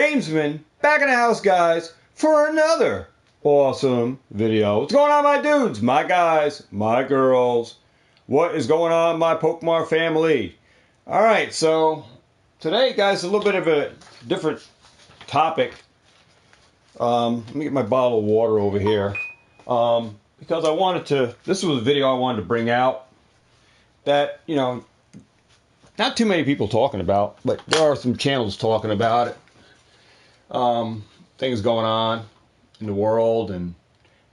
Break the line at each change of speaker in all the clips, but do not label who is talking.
Thegamesmen back in the house, guys, for another awesome video. What's going on, my dudes, my guys, my girls? What is going on, my Pokemart family? Alright, so today, guys, a little bit of a different topic. Let me get my bottle of water over here. Because I wanted to, this was a video I wanted to bring out that, you know, not too many people talking about, but there are some channels talking about it. Things going on in the world, and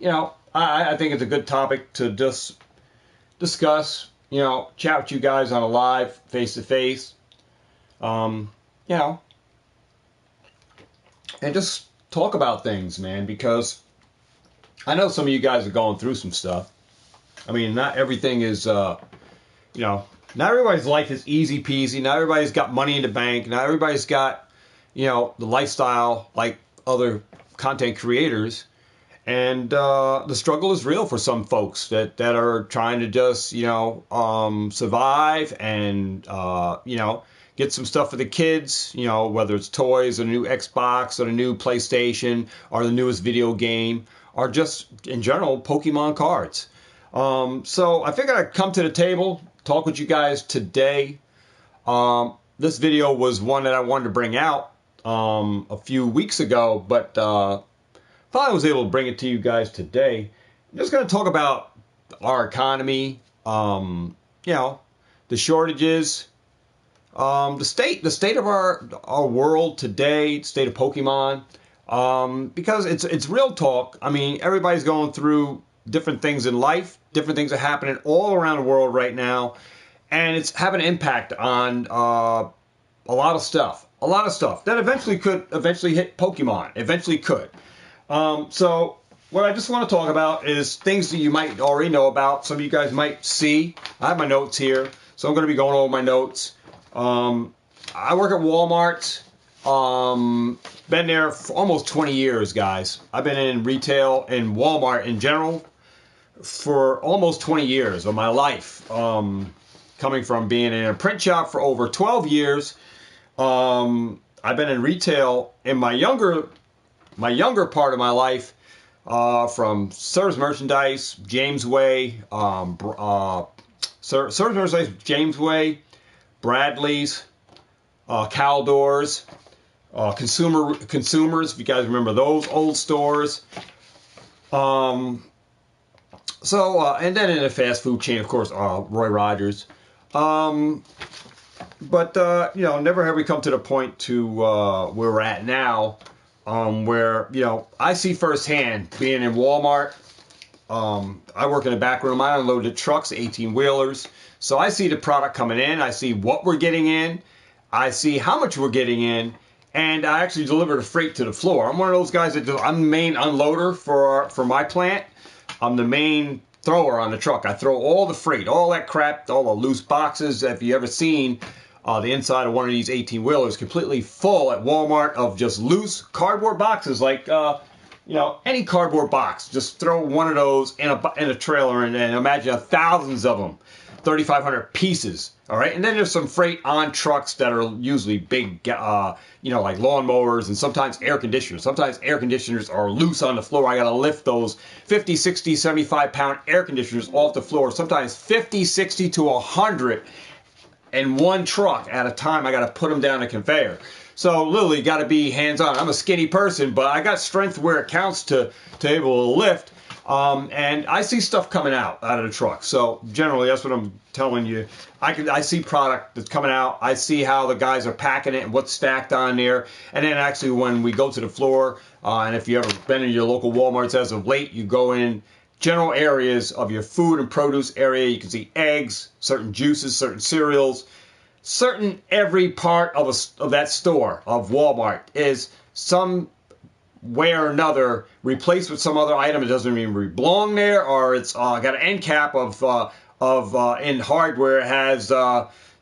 you know, I think it's a good topic to just discuss, you know, chat with you guys on a live, face to face, you know, and just talk about things, man, because I know some of you guys are going through some stuff. I mean, not everything is, you know, not everybody's life is easy peasy. Not everybody's got money in the bank. Not everybody's got, you know, the lifestyle like other content creators. And the struggle is real for some folks that are trying to just, you know, survive and, you know, get some stuff for the kids, you know, whether it's toys or a new Xbox or a new PlayStation or the newest video game or just, in general, Pokemon cards. So I figured I'd come to the table, talk with you guys today. This video was one that I wanted to bring out a few weeks ago, but thought I was able to bring it to you guys today. I'm just going to talk about our economy, you know, the shortages, the state of our world today, state of Pokemon, because it's real talk. I mean, everybody's going through different things in life. Different things are happening all around the world right now, and it's having an impact on a lot of stuff that eventually could hit Pokemon. Eventually could. So what I just want to talk about is things that you might already know about. Some of you guys might see. I have my notes here, so I'm going to be going over my notes. I work at Walmart. Been there for almost 20 years, guys. I've been in retail and Walmart in general for almost 20 years of my life, coming from being in a print shop for over 12 years. I've been in retail in my younger part of my life, from service merchandise, James Way, service merchandise, James Way, Bradley's, Caldors, consumers, if you guys remember those old stores. And then in a fast food chain, of course, Roy Rogers. But, you know, never have we come to the point to where we're at now, where, you know, I see firsthand being in Walmart. I work in the back room. I unload the trucks, 18-wheelers. So I see the product coming in. I see what we're getting in. I see how much we're getting in. And I actually deliver the freight to the floor. I'm one of those guys that I'm the main unloader for my plant. I'm the main thrower on the truck. I throw all the freight, all that crap, all the loose boxes. If you ever seen the inside of one of these 18-wheelers completely full at Walmart of just loose cardboard boxes, like, you know, any cardboard box. Just throw one of those in a trailer and imagine thousands of them, 3,500 pieces. All right, and then there's some freight on trucks that are usually big, you know, like lawnmowers and sometimes air conditioners. Sometimes air conditioners are loose on the floor. I got to lift those 50, 60, 75-pound air conditioners off the floor. Sometimes 50, 60 to 100 in one truck at a time. I got to put them down a conveyor. So literally got to be hands-on. I'm a skinny person, but I got strength where it counts to able to lift. And I see stuff coming out of the truck. So generally, that's what I'm telling you. I see product that's coming out. I see how the guys are packing it and what's stacked on there. And then actually when we go to the floor, and if you've ever been in your local Walmarts as of late, you go in general areas of your food and produce area. You can see eggs, certain juices, certain cereals, certain every part of that store of Walmart is some way or another replaced with some other item. It doesn't even belong there, or it's got an end cap of in hardware. It has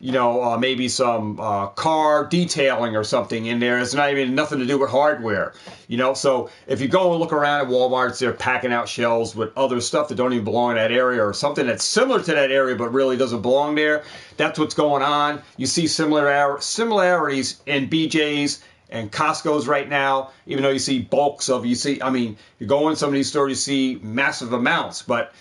you know, maybe some car detailing or something in there. It's not even nothing to do with hardware, you know. So if you go and look around at Walmart, they're packing out shelves with other stuff that don't even belong in that area, or something that's similar to that area but really doesn't belong there. That's what's going on. You see similarities in BJ's and Costco's right now, even though you see bulks of, you go in some of these stores, you see massive amounts, but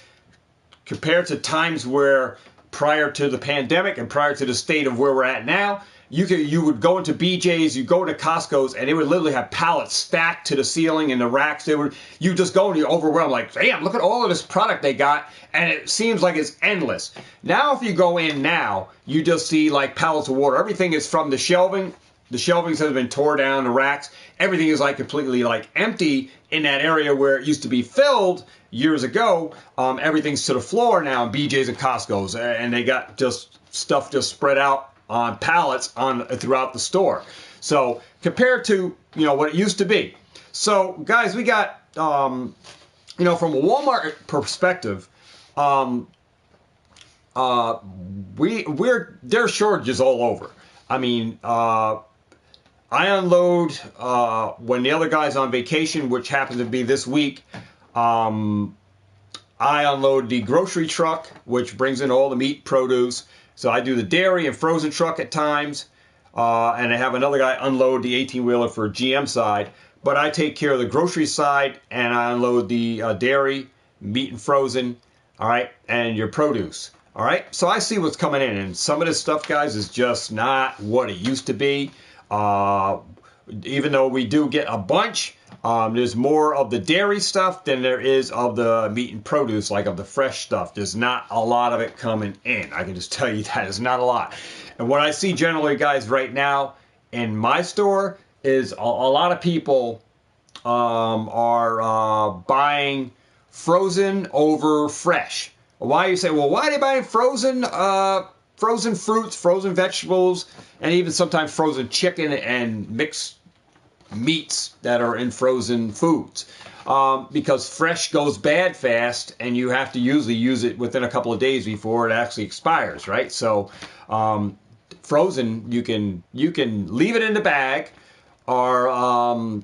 compared to times where prior to the pandemic and prior to the state of where we're at now, you would go into BJ's, you go to Costco's, and they would literally have pallets stacked to the ceiling and the racks. You just go and you're overwhelmed, like, damn, look at all of this product they got, and it seems like it's endless. Now, if you go in now, you just see like pallets of water. Everything is from the shelving. The shelvings have been torn down, the racks. Everything is like completely like empty in that area where it used to be filled years ago. Everything's to the floor now in BJ's and Costco's, and they got just stuff just spread out on pallets throughout the store. So compared to what it used to be. So guys, we got from a Walmart perspective, there's shortages all over. I mean, I unload when the other guy's on vacation, which happens to be this week. I unload the grocery truck, which brings in all the meat, produce. So I do the dairy and frozen truck at times, and I have another guy unload the 18-wheeler for GM side. But I take care of the grocery side, and I unload the dairy, meat and frozen, all right, and your produce, all right. So I see what's coming in, and some of this stuff, guys, is just not what it used to be. Even though we do get a bunch, there's more of the dairy stuff than there is of the meat and produce, like of the fresh stuff. There's not a lot of it coming in. I can just tell you that. It's not a lot. And what I see generally, guys, right now in my store is a lot of people are buying frozen over fresh. Why you say, well, why are they buying frozen? Frozen fruits, frozen vegetables, and even sometimes frozen chicken and mixed meats that are in frozen foods. Because fresh goes bad fast, and you have to usually use it within a couple of days before it actually expires, right? So frozen, you can leave it in the bag, or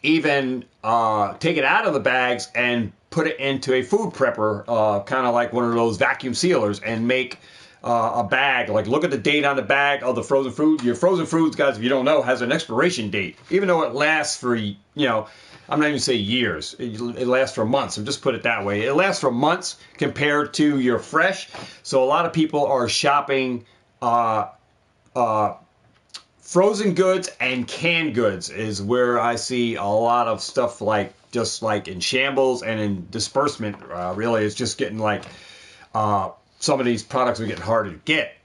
even take it out of the bags and put it into a food prepper, kind of like one of those vacuum sealers, and make a bag. Like, look at the date on the bag of the frozen food. Your frozen foods, guys, if you don't know, has an expiration date. Even though it lasts for, I'm not even going to say years. It lasts for months. So just put it that way. It lasts for months compared to your fresh. So a lot of people are shopping frozen goods and canned goods is where I see a lot of stuff, like just like in shambles and in disbursement. Really, it's just getting like some of these products are getting harder to get.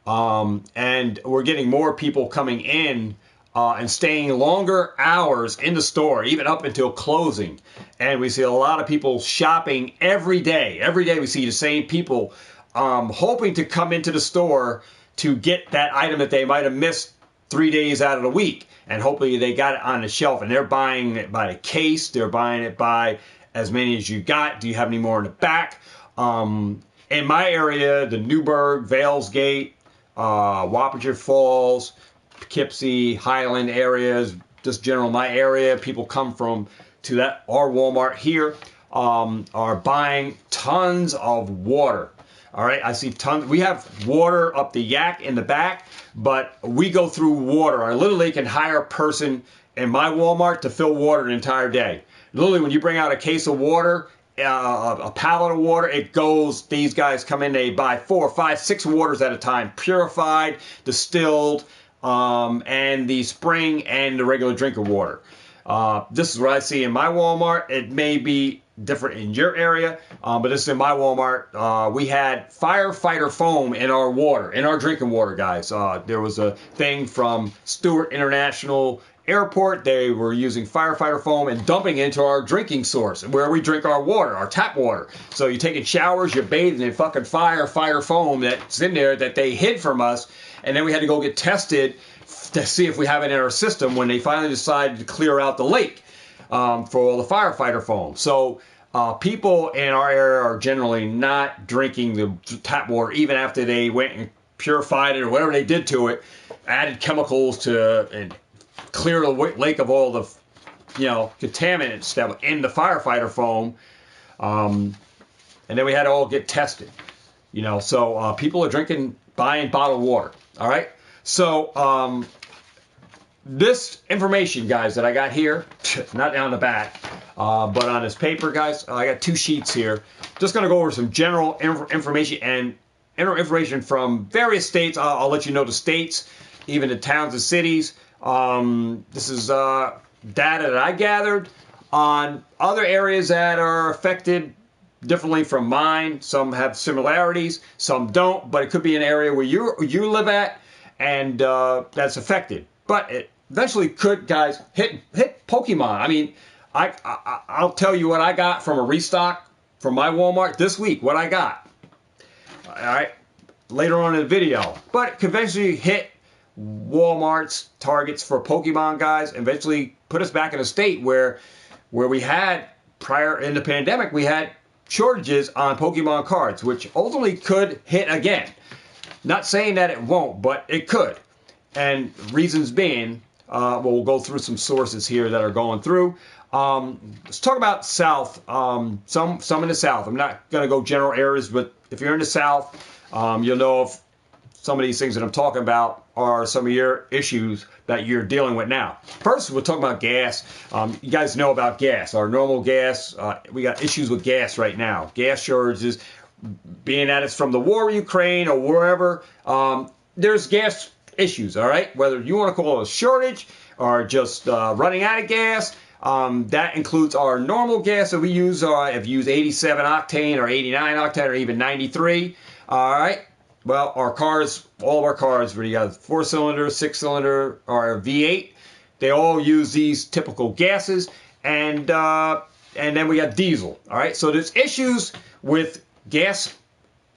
And we're getting more people coming in and staying longer hours in the store, even up until closing. And we see a lot of people shopping every day. Every day we see the same people hoping to come into the store to get that item that they might have missed 3 days out of the week. And hopefully they got it on the shelf. And they're buying it by the case. They're buying it by as many as you got. Do you have any more in the back? In my area, the Newburgh, Valesgate, Wappinger Falls, Poughkeepsie, Highland areas, just general my area, people come from to that our Walmart here, are buying tons of water. All right, I see tons. We have water up the yak in the back, but we go through water. I literally can hire a person in my Walmart to fill water an entire day. Literally, when you bring out a case of water, a pallet of water, it goes, these guys come in, they buy 4, 5, 6 waters at a time, purified, distilled, and the spring and the regular drinking water. This is what I see in my Walmart. It may be different in your area, but this is in my Walmart. We had firefighter foam in our water, in our drinking water, guys. There was a thing from Stewart International Airport. They were using firefighter foam and dumping it into our drinking source, where we drink our water, our tap water. So you're taking showers, you're bathing in fucking firefighter foam that's in there that they hid from us, and then we had to go get tested to see if we have it in our system when they finally decided to clear out the lake for all the firefighter foam. So people in our area are generally not drinking the tap water, even after they went and purified it or whatever they did to it, added chemicals to and clear the lake of all the contaminants that were in the firefighter foam, and then we had to all get tested. So people are buying bottled water. All right. So this information, guys, that I got here, not down the back, but on this paper, guys, I got 2 sheets here. Just going to go over some general information and information from various states. I'll let you know the states, even the towns and cities. This is data that I gathered on other areas that are affected differently from mine. Some have similarities, some don't, but it could be an area where you live at and that's affected. But it eventually could, guys, hit Pokemon. I mean, I'll tell you what I got from a restock from my Walmart this week, what I got. All right, later on in the video. But it could eventually hit Walmart's targets for Pokemon, guys, and eventually put us back in a state where we had, prior in the pandemic, we had shortages on Pokemon cards, which ultimately could hit again. Not saying that it won't, but it could. And reasons being, we'll go through some sources here that are going through. Let's talk about South. Some in the South. I'm not going to go general areas, but if you're in the South, you'll know if some of these things that I'm talking about are some of your issues that you're dealing with now. First, we'll talk about gas. You guys know about gas. Our normal gas, we got issues with gas right now. Gas shortages, being that it's from the war in Ukraine or wherever, there's gas issues, all right? Whether you want to call it a shortage or just running out of gas, that includes our normal gas that we use. If you use 87 octane or 89 octane or even 93, all right? Well, our cars, all of our cars, whether you got 4-cylinder, 6-cylinder, or V8, they all use these typical gases, and then we got diesel. All right, so there's issues with gas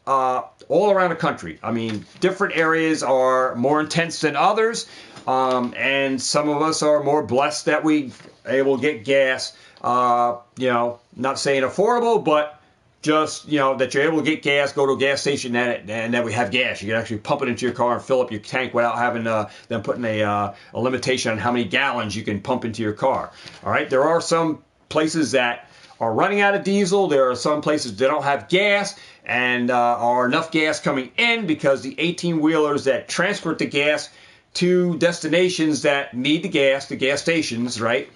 all around the country. I mean, different areas are more intense than others, and some of us are more blessed that we able to get gas. Not saying affordable, but just, that you're able to get gas, go to a gas station, and that we have gas. You can actually pump it into your car and fill up your tank without having them putting a limitation on how many gallons you can pump into your car. All right, there are some places that are running out of diesel. There are some places that don't have gas and are enough gas coming in because the 18-wheelers that transport the gas to destinations that need the gas stations, right?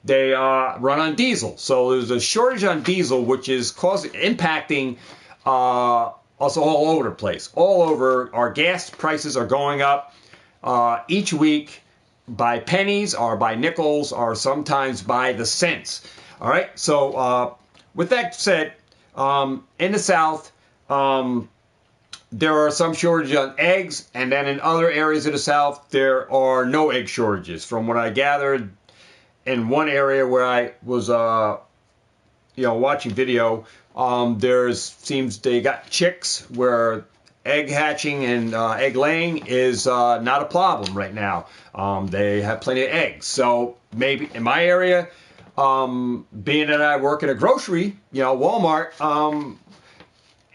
They run on diesel. So there's a shortage on diesel, which is impacting us all over the place. All over, our gas prices are going up each week by pennies or by nickels or sometimes by the cents. All right, so with that said, in the South, there are some shortages on eggs, and then in other areas of the South, there are no egg shortages. From what I gathered, in one area where I was, watching video, seems they got chicks where egg hatching and egg laying is not a problem right now. They have plenty of eggs. So maybe in my area, being that I work in a grocery, Walmart,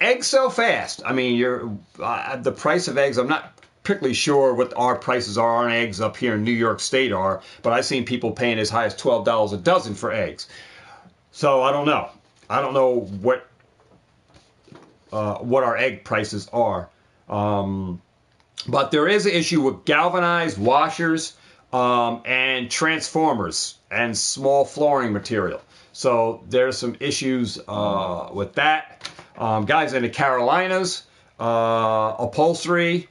eggs sell fast. I mean, the price of eggs, I'm not particularly sure what our prices are on eggs up here in New York State are, but I've seen people paying as high as $12 a dozen for eggs. So I don't know. I don't know what our egg prices are. But there is an issue with galvanized washers and transformers and small flooring material. So there's some issues with that. Guys in the Carolinas, upholstery,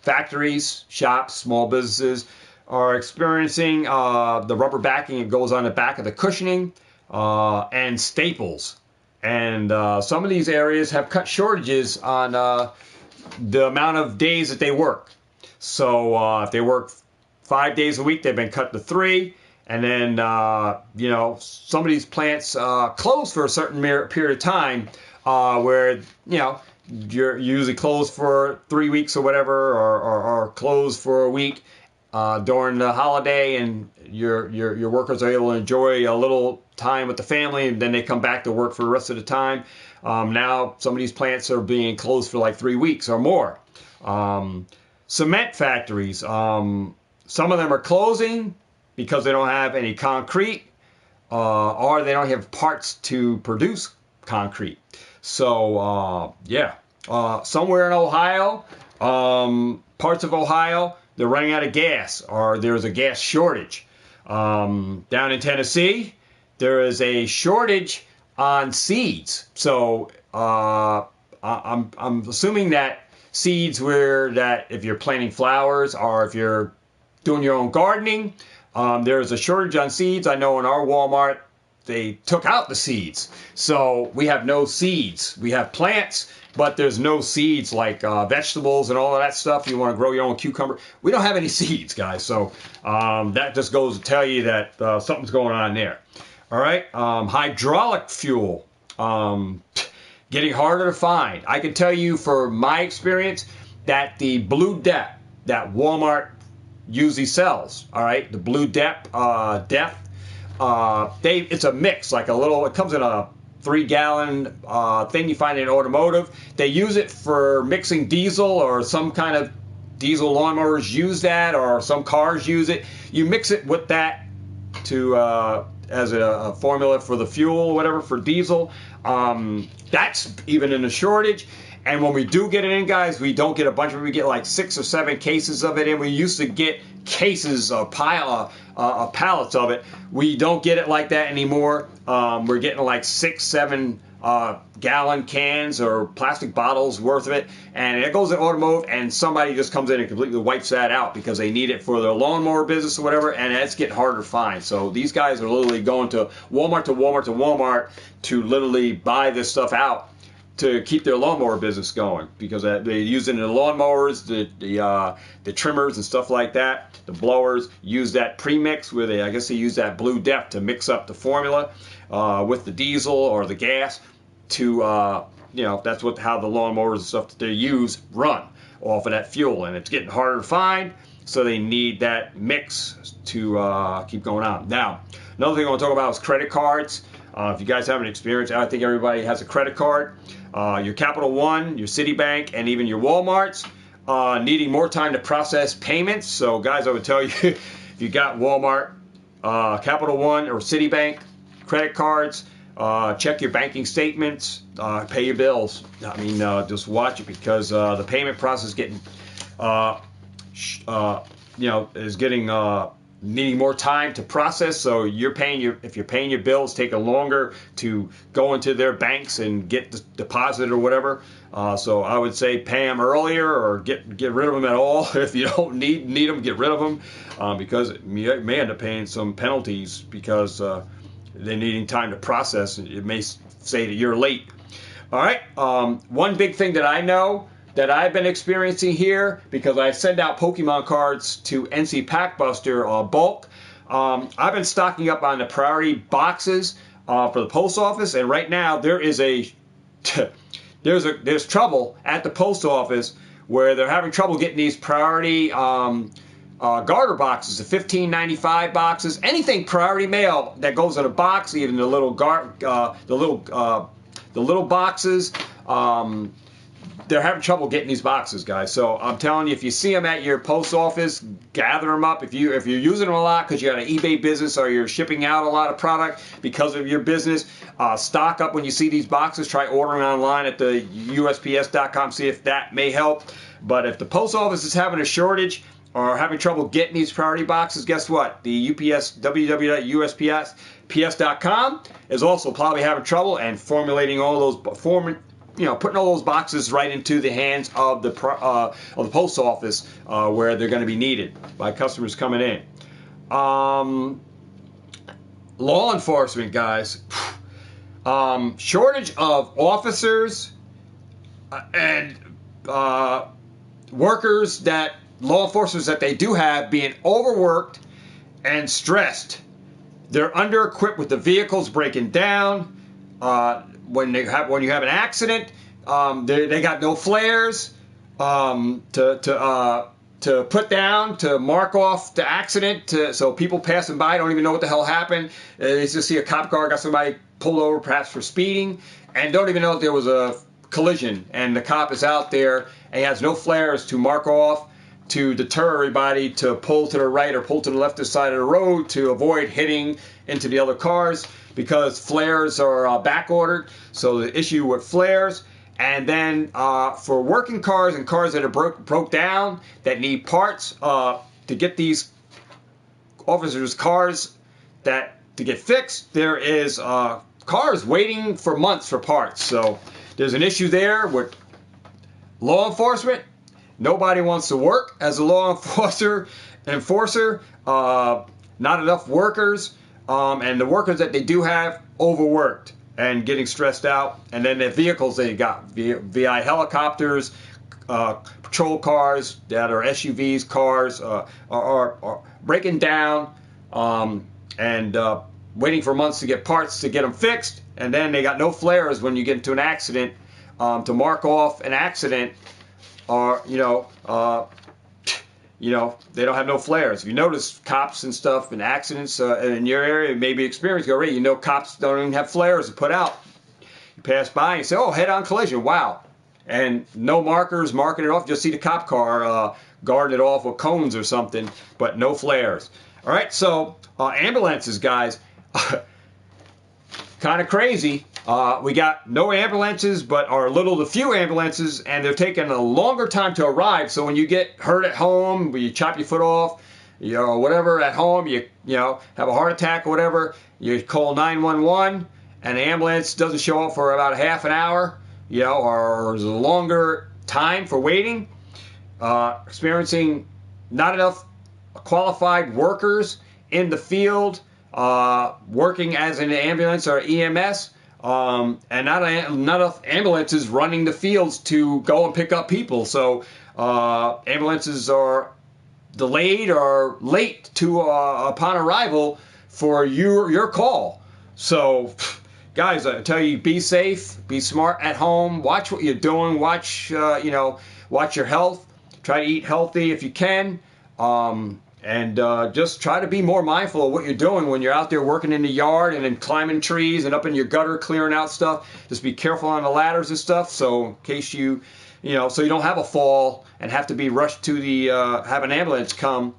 factories, shops, small businesses are experiencing the rubber backing that goes on the back of the cushioning and staples. And some of these areas have cut shortages on the amount of days that they work. So if they work 5 days a week, they've been cut to 3. And then, some of these plants close for a certain period of time where, you're usually closed for 3 weeks or whatever, or closed for a week during the holiday, and your workers are able to enjoy a little time with the family, and then they come back to work for the rest of the time. Now, some of these plants are being closed for like 3 weeks or more. Cement factories, some of them are closing because they don't have any concrete, or they don't have parts to produce concrete. So, somewhere in Ohio, Parts of Ohio, they're running out of gas, or there's a gas shortage. Down in Tennessee, there is a shortage on seeds. So I'm assuming that seeds where that if you're planting flowers or if you're doing your own gardening, there's a shortage on seeds. I know in our Walmart, they took out the seeds. So we have no seeds. We have plants, but there's no seeds like vegetables and all of that stuff. You want to grow your own cucumber. We don't have any seeds, guys. So that just goes to tell you that something's going on there. All right. Hydraulic fuel. Getting harder to find. I can tell you for my experience that the Blue Depth that Walmart usually sells, all right, the Blue Depth, it's a mix, like it comes in a 3-gallon thing you find in automotive. They use it for mixing diesel, or some kind of diesel lawnmowers use that, or some cars use it. You mix it with that to as a formula for the fuel or whatever for diesel. That's even in a shortage. And when we do get it in, guys, we don't get a bunch of it. We get like 6 or 7 cases of it in. We used to get cases, pallets of it. We don't get it like that anymore. We're getting like 6, 7 gallon cans or plastic bottles worth of it. And it goes in automotive, and somebody just comes in and completely wipes that out because they need it for their lawnmower business or whatever, and it's getting harder to find. So these guys are literally going to Walmart to literally buy this stuff out to keep their lawnmower business going, because they use it in the lawnmowers, the trimmers and stuff like that. The blowers use that premix where they use that Blue Depth to mix up the formula with the diesel or the gas to that's how the lawnmowers and stuff that they use run off of that fuel, and it's getting harder to find. So they need that mix to keep going on. Now, another thing I want to talk about is credit cards. If you guys haven't experienced, I think everybody has a credit card. Your Capital One, your Citibank, and even your Walmarts needing more time to process payments. So, guys, I would tell you, if you got Walmart, Capital One, or Citibank credit cards, check your banking statements, pay your bills. I mean, just watch it, because the payment process is getting, needing more time to process. So if you're paying your bills, taking longer to go into their banks and get deposited or whatever. So I would say pay them earlier, or get rid of them at all. If you don't need them, get rid of them, because you may end up paying some penalties because they're needing time to process. It may say that you're late. All right. One big thing that I know that I've been experiencing here, because I send out Pokemon cards to NC Packbuster bulk. I've been stocking up on the priority boxes for the post office, and right now there's trouble at the post office where they're having trouble getting these priority garter boxes, the $15.95 boxes, anything priority mail that goes in a box, even the little boxes. They're having trouble getting these boxes, guys. So I'm telling you, if you see them at your post office, gather them up. If you're using them a lot because you got an eBay business, or you're shipping out a lot of product because of your business, stock up when you see these boxes. Try ordering online at the USPS.com, see if that may help. But if the post office is having a shortage or having trouble getting these priority boxes, guess what? The www.USPS.com is also probably having trouble and formulating all those putting all those boxes right into the hands of the post office where they're going to be needed by customers coming in. Law enforcement, guys. Shortage of officers and workers, law enforcement that they do have, being overworked and stressed. They're under-equipped with the vehicles breaking down. When you have an accident, they got no flares to put down to mark off the accident, so people passing by don't even know what the hell happened. They just see a cop car, got somebody pulled over perhaps for speeding, and don't even know that there was a collision, and the cop is out there and he has no flares to mark off to deter everybody to pull to the right or pull to the left side of the road to avoid hitting into the other cars, because flares are back ordered. So the issue with flares, And then for working cars and cars that are broke down, that need parts to get these officers' cars to get fixed, there is cars waiting for months for parts. So there's an issue there with law enforcement. Nobody wants to work as a law enforcer. Not enough workers, and the workers that they do have overworked and getting stressed out. And then the vehicles they got, VI helicopters, patrol cars that are SUVs, cars are breaking down and waiting for months to get parts to get them fixed. And then they got no flares when you get into an accident to mark off an accident, or they don't have no flares. If you notice cops and stuff and accidents in your area, maybe experienced already, cops don't even have flares to put out. You pass by and you say, oh, head-on collision, wow. And no markers marking it off. You'll see the cop car guarding it off with cones or something, but no flares. All right, so ambulances, guys, kind of crazy. We got no ambulances, but are little to few ambulances, and they're taking a longer time to arrive. So when you get hurt at home, when you chop your foot off, whatever at home, you have a heart attack or whatever, you call 911, and the ambulance doesn't show up for about a half an hour, or there's a longer time for waiting. Experiencing not enough qualified workers in the field, working as an ambulance or EMS. And not enough ambulances running the fields to go and pick up people. So ambulances are delayed or late to upon arrival for your call. So, guys, I tell you, be safe, be smart at home, watch what you're doing, watch your health, try to eat healthy if you can. And just try to be more mindful of what you're doing when you're out there working in the yard and then climbing trees and up in your gutter clearing out stuff. Just be careful on the ladders and stuff, so in case so you don't have a fall and have to be rushed to the have an ambulance come,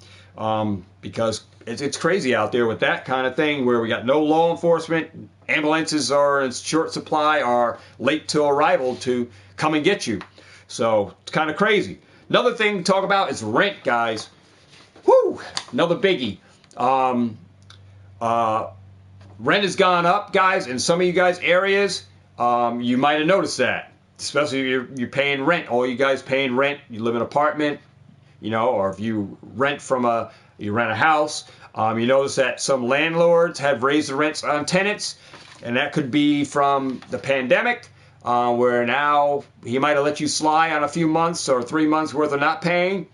because it's crazy out there with that kind of thing where we got no law enforcement. Ambulances are in short supply, are late to arrival to come and get you. So it's kind of crazy. Another thing to talk about is rent, guys. Woo! Another biggie. Rent has gone up, guys, in some of you guys' areas. You might have noticed that, especially if you're paying rent. All you guys paying rent. You live in an apartment, or if you rent you rent a house. You notice that some landlords have raised the rents on tenants, and that could be from the pandemic, where now he might have let you slide on a few months or 3 months worth of not paying.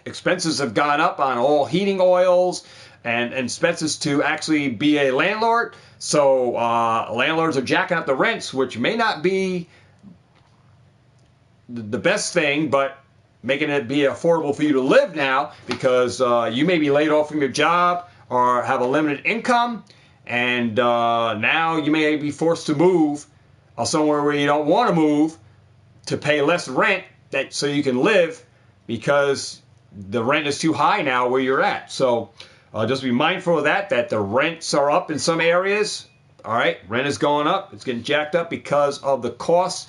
Expenses have gone up on all heating oils and expenses to actually be a landlord. So landlords are jacking up the rents, which may not be the best thing, but making it be affordable for you to live now, because you may be laid off from your job or have a limited income, and now you may be forced to move somewhere where you don't want to move to pay less rent so you can live, because the rent is too high now where you're at. So just be mindful of that the rents are up in some areas. All right, rent is going up. It's getting jacked up because of the cost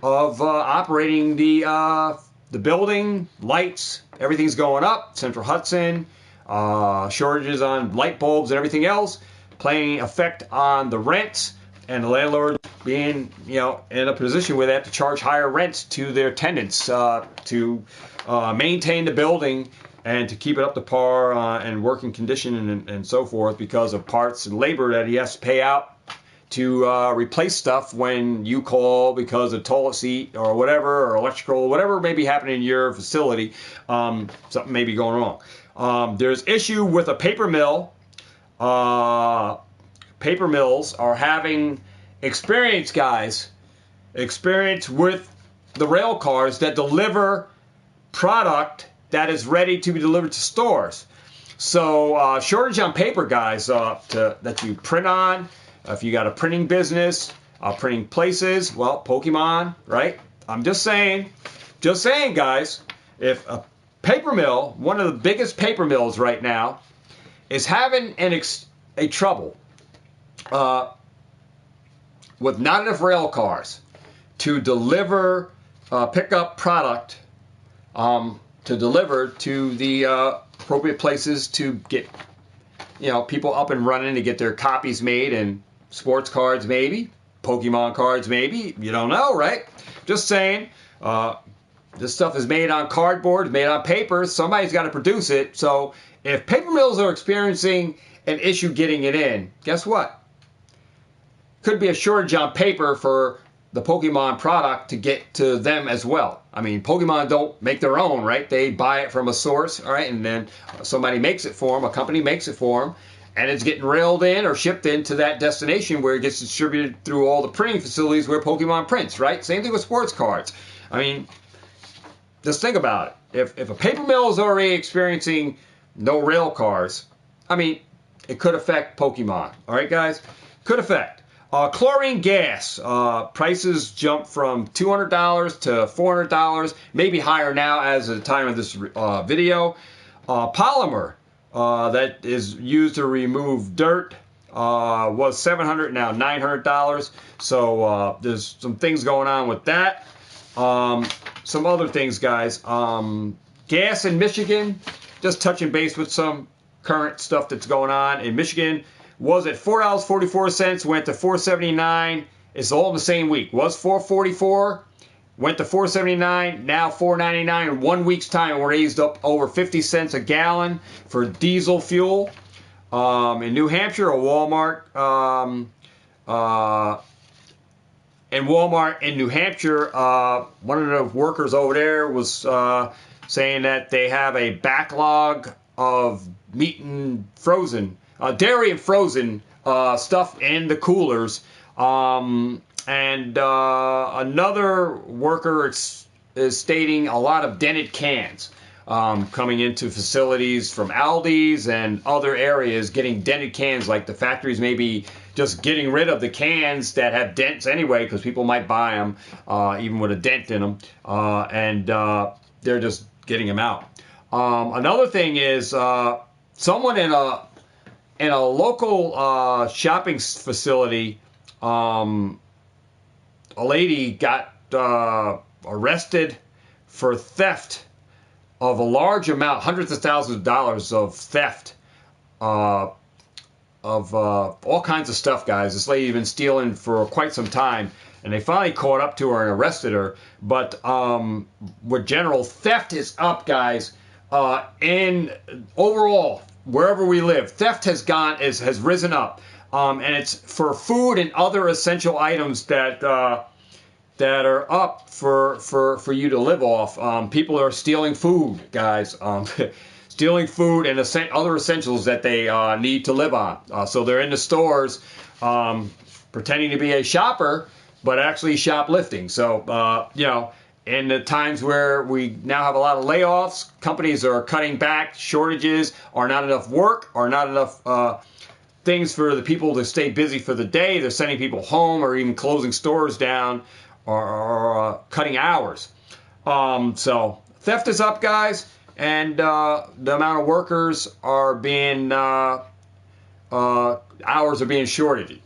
of operating the building, lights, everything's going up. Central Hudson, shortages on light bulbs and everything else, playing effect on the rents, and the landlord being, in a position where they have to charge higher rents to their tenants to maintain the building and to keep it up to par and working condition and so forth, because of parts and labor that he has to pay out to replace stuff when you call because of toilet seat or whatever, or electrical, whatever may be happening in your facility. Something may be going wrong. There's issue with a paper mill. Paper mills are having experience with the rail cars that deliver product that is ready to be delivered to stores. So shortage on paper, guys, that you print on. If you got a printing business, printing places, well, Pokemart, right? I'm just saying, guys, if a paper mill, one of the biggest paper mills right now, is having a trouble with not enough rail cars to deliver, pick up product, to deliver to the appropriate places to get, people up and running to get their copies made, and sports cards maybe, Pokemon cards maybe, you don't know, right? Just saying, this stuff is made on cardboard, made on paper, somebody's got to produce it. So if paper mills are experiencing an issue getting it in, guess what? Could be a shortage on paper for the Pokemon product to get to them as well. I mean, Pokemon don't make their own, right? They buy it from a source, all right, and then somebody makes it for them, a company makes it for them, and it's getting railed in or shipped into that destination where it gets distributed through all the printing facilities where Pokemon prints, right? Same thing with sports cards. I mean, just think about it. If a paper mill is already experiencing no rail cars, I mean, it could affect Pokemon, all right, guys? Could affect. Chlorine gas, prices jumped from $200 to $400, maybe higher now as of the time of this video. Polymer that is used to remove dirt was $700, now $900. So there's some things going on with that. Some other things, guys. Gas in Michigan, just touching base with some current stuff that's going on in Michigan. Was at $4.44, went to $4.79. It's all in the same week. Was $4.44, went to $4.79, now $4.99. In 1 week's time, we're raised up over 50 cents a gallon for diesel fuel. In New Hampshire, a Walmart, in New Hampshire, one of the workers over there was saying that they have a backlog of meat and frozen dairy and frozen stuff in the coolers. And another worker is stating a lot of dented cans coming into facilities from Aldi's and other areas, getting dented cans, like the factories may be just getting rid of the cans that have dents anyway, because people might buy them even with a dent in them, and they're just getting them out. Another thing is someone in a local shopping facility, a lady got arrested for theft of a large amount, hundreds of thousands of dollars of theft of all kinds of stuff, guys. This lady had been stealing for quite some time, and they finally caught up to her and arrested her. But with general, theft is up, guys, in overall, wherever we live, theft has risen up, and it's for food and other essential items that are up for you to live off. People are stealing food, guys, stealing food and other essentials that they need to live on. So they're in the stores pretending to be a shopper, but actually shoplifting. So in the times where we now have a lot of layoffs, companies are cutting back, shortages, or not enough work, or not enough things for the people to stay busy for the day. They're sending people home, or even closing stores down, or cutting hours. So theft is up, guys, and the amount of workers are being, hours are being shorted.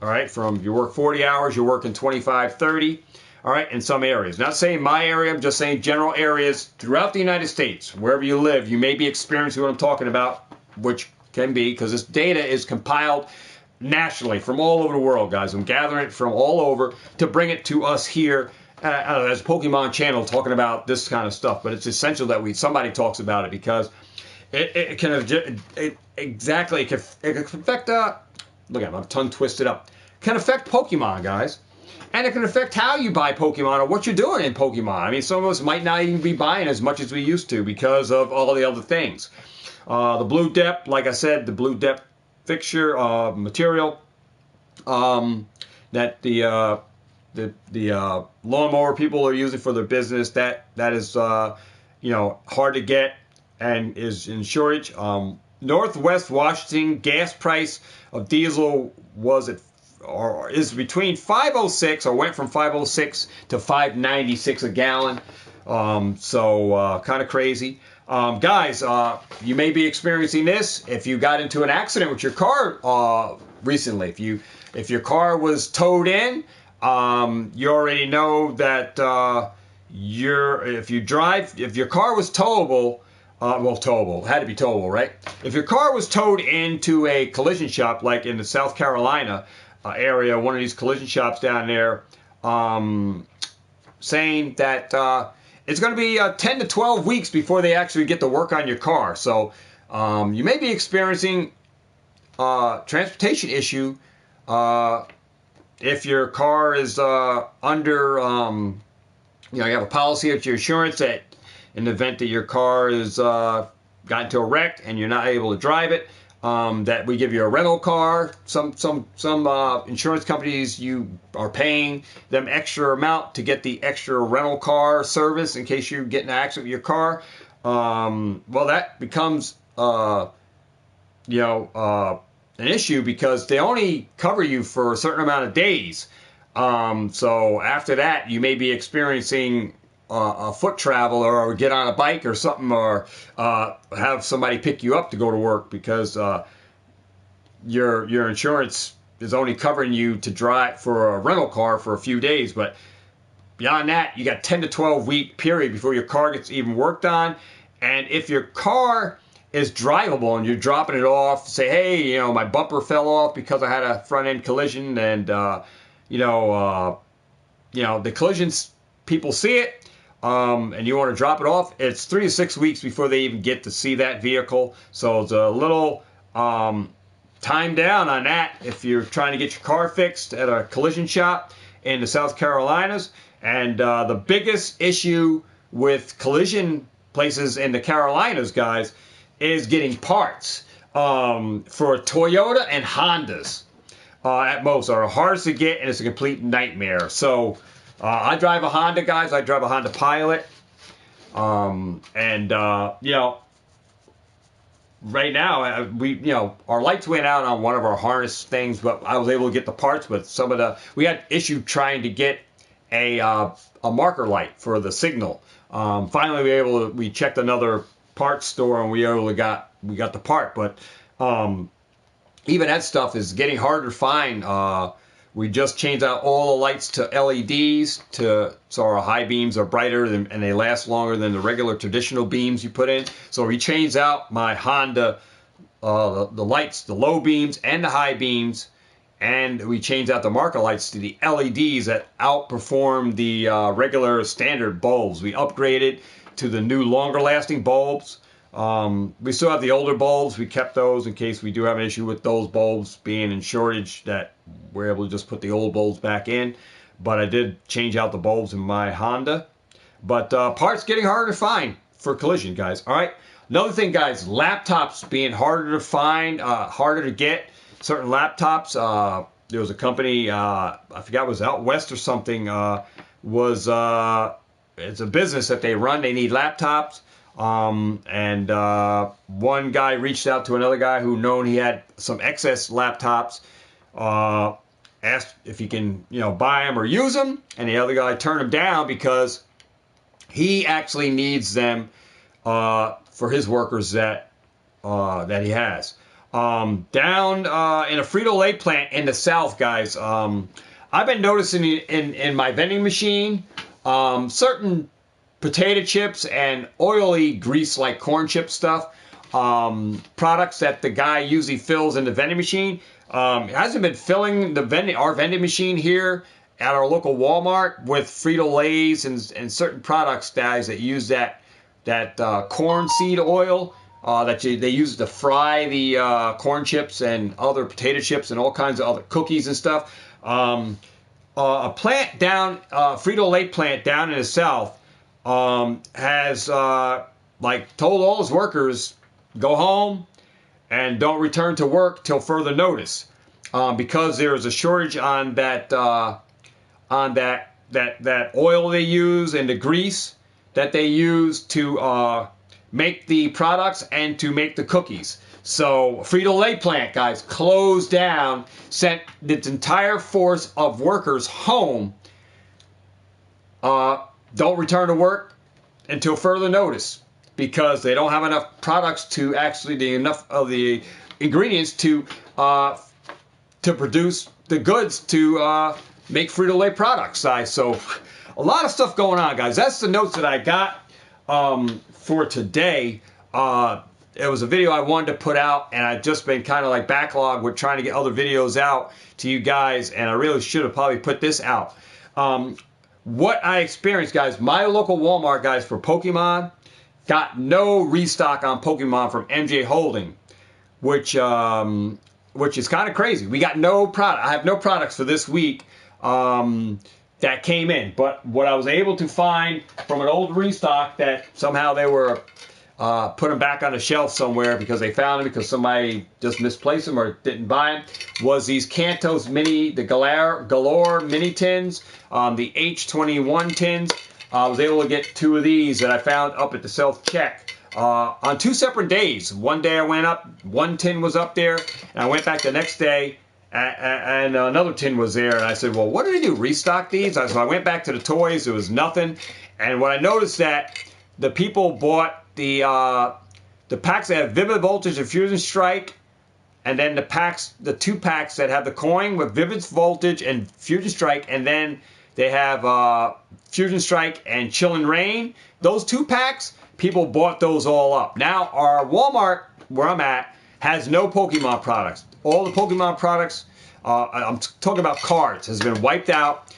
All right, from you work 40 hours, you're working 25, 30. All right, in some areas. Not saying my area, I'm just saying general areas throughout the United States. Wherever you live, you may be experiencing what I'm talking about, which can be, because this data is compiled nationally from all over the world, guys. I'm gathering it from all over to bring it to us here as a Pokemon channel talking about this kind of stuff. But it's essential that somebody talks about it, because it can affect, look at my tongue twisted up, can affect Pokemon, guys. And it can affect how you buy Pokemon or what you're doing in Pokemon. I mean, some of us might not even be buying as much as we used to because of all the other things. The blue depth, like I said, the blue depth fixture material that the lawnmower people are using for their business, that is hard to get and is in shortage. Northwest Washington, gas price of diesel is between $5.06, or went from $5.06 to $5.96 a gallon. So kind of crazy. Guys, you may be experiencing this if you got into an accident with your car recently. If your car was towed in, You already know that if your car was towable, towable, had to be towable, right? If your car was towed into a collision shop, like in the South Carolina area, one of these collision shops down there, saying that it's going to be 10 to 12 weeks before they actually get to work on your car. So you may be experiencing transportation issue if your car is under, you have a policy at your insurance that in the event that your car is got into a wreck and you're not able to drive it, that we give you a rental car. Some insurance companies, you are paying them extra amount to get the extra rental car service in case you get in an accident with your car. Well, that becomes an issue because they only cover you for a certain amount of days. So after that, you may be experiencing a foot travel or get on a bike or something, or have somebody pick you up to go to work because your insurance is only covering you to drive for a rental car for a few days. But beyond that, you got 10 to 12 week period before your car gets even worked on. And if your car is drivable and you're dropping it off, say, hey, my bumper fell off because I had a front end collision, and the collisions, people see it, and you want to drop it off, it's 3 to 6 weeks before they even get to see that vehicle. So it's a little time down on that if you're trying to get your car fixed at a collision shop in the South Carolinas. And the biggest issue with collision places in the Carolinas, guys, is getting parts for Toyota and Hondas. At most are hardest to get, and it's a complete nightmare. So I drive a Honda, guys. I drive a Honda Pilot, right now our lights went out on one of our harness things, but I was able to get the parts. But we had issue trying to get a marker light for the signal. Finally, we checked another parts store and we got the part, but even that stuff is getting harder to find. We just changed out all the lights to LEDs so our high beams are brighter and they last longer than the regular traditional beams you put in. So we changed out my Honda the lights, the low beams and the high beams, and we changed out the marker lights to the LEDs that outperform the regular standard bulbs. We upgraded to the new longer lasting bulbs. We still have the older bulbs. We kept those in case we do have an issue with those bulbs being in shortage, that we're able to just put the old bulbs back in. But I did change out the bulbs in my Honda. But parts getting harder to find for collision, guys. All right. Another thing, guys, laptops being harder to find, harder to get. Certain laptops. There was a company, I forgot it was out west or something, it's a business that they run. They need laptops. And one guy reached out to another guy who known he had some excess laptops, asked if he can, buy them or use them. And the other guy turned him down because he actually needs them for his workers that he has. Down in a Frito-Lay plant in the South, guys, I've been noticing in my vending machine, certain potato chips and oily grease like corn chip stuff, products that the guy usually fills in the vending machine. Hasn't been filling our vending machine here at our local Walmart with Frito-Lays and certain products, guys, that use that corn seed oil they use to fry the corn chips and other potato chips and all kinds of other cookies and stuff. A plant down, Frito-Lay plant down in the South, has told all his workers, go home and don't return to work till further notice, because there is a shortage on that oil they use and the grease that they use to make the products and to make the cookies. So Frito-Lay plant, guys, closed down, sent its entire force of workers home. Don't return to work until further notice, because they don't have enough products to enough of the ingredients to produce the goods to make Frito-Lay products. So a lot of stuff going on, guys. That's the notes that I got for today. It was a video I wanted to put out, and I've just been kind of like backlogged with trying to get other videos out to you guys, and I really should have probably put this out. What I experienced, guys, my local Walmart, guys, for Pokemon, got no restock on Pokemon from MJ Holding, which is kind of crazy. We got no product. I have no products for this week that came in. But what I was able to find from an old restock that somehow they were put them back on the shelf somewhere because they found them because somebody just misplaced them or didn't buy them, was these Cantos Mini, the Galore Mini tins, the H21 tins. I was able to get 2 of these that I found up at the self-check on 2 separate days. One day I went up, 1 tin was up there, and I went back the next day, and another tin was there. And I said, well, what did I do, restock these? So I went back to the toys, there was nothing. And when I noticed that the people bought the packs that have Vivid Voltage and Fusion Strike, and then the 2 packs that have the coin with Vivid Voltage and Fusion Strike, and then they have Fusion Strike and Chillin' Rain. Those 2 packs, people bought those all up. Now, our Walmart, where I'm at, has no Pokemon products. All the Pokemon products, I'm talking about cards, has been wiped out,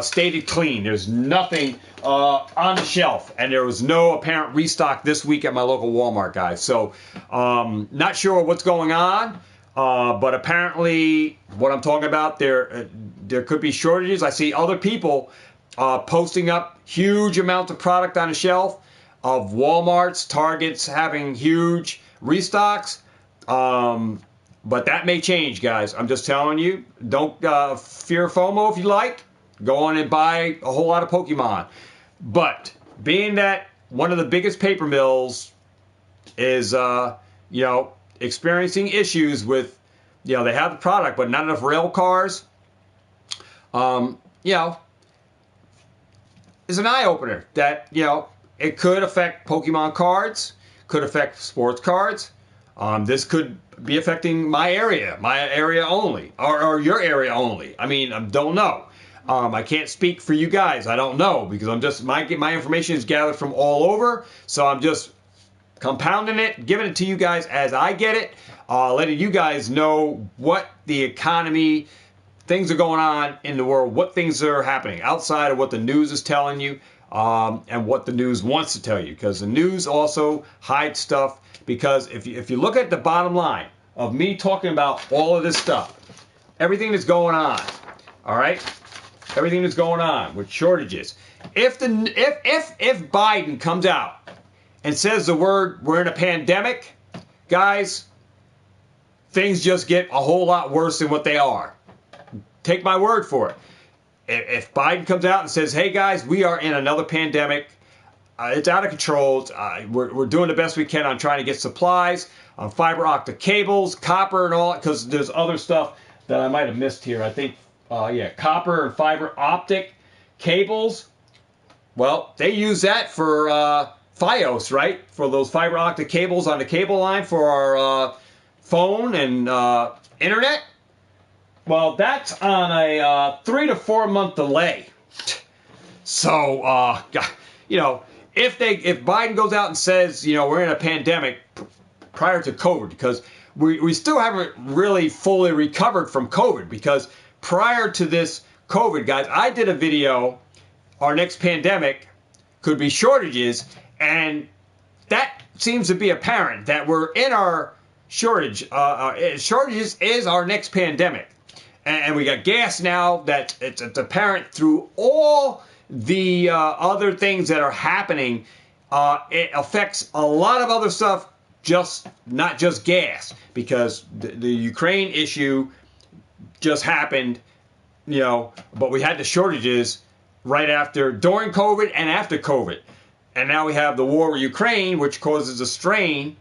stated clean. There's nothing on the shelf, and there was no apparent restock this week at my local Walmart, guys. So, not sure what's going on, but apparently, what I'm talking about, there could be shortages. I see other people posting up huge amounts of product on the shelf of Walmarts, Targets having huge restocks. But that may change, guys. I'm just telling you. Don't fear FOMO if you like. Go on and buy a whole lot of Pokemon. But being that one of the biggest paper mills is, experiencing issues with, they have the product, but not enough rail cars, is an eye-opener that, it could affect Pokemon cards, could affect sports cards. This could be affecting my area only, or your area only. I mean, I don't know. I can't speak for you guys. I don't know because I'm just my information is gathered from all over, so I'm just compounding it, giving it to you guys as I get it, letting you guys know what the economy, things are going on in the world, what things are happening outside of what the news is telling you, and what the news wants to tell you, because the news also hides stuff. Because if you look at the bottom line of me talking about all of this stuff, everything that's going on, all right, everything that's going on with shortages, if Biden comes out and says the word we're in a pandemic, guys, things just get a whole lot worse than what they are. Take my word for it. If Biden comes out and says, hey guys, we are in another pandemic, it's out of control. We're doing the best we can on trying to get supplies, on fiber optic cables, copper and all, because there's other stuff that I might have missed here. I think, copper and fiber optic cables. Well, they use that for Fios, right? For those fiber optic cables on the cable line for our phone and internet. Well, that's on a 3 to 4 month delay. So, if Biden goes out and says, we're in a pandemic prior to COVID, because we still haven't really fully recovered from COVID, because prior to this COVID, guys, I did a video, our next pandemic could be shortages, and that seems to be apparent that we're in our shortages is our next pandemic. And we got gas now that it's apparent through all the other things that are happening. It affects a lot of other stuff, not just gas, because the Ukraine issue just happened, but we had the shortages during COVID and after COVID. And now we have the war with Ukraine, which causes a strain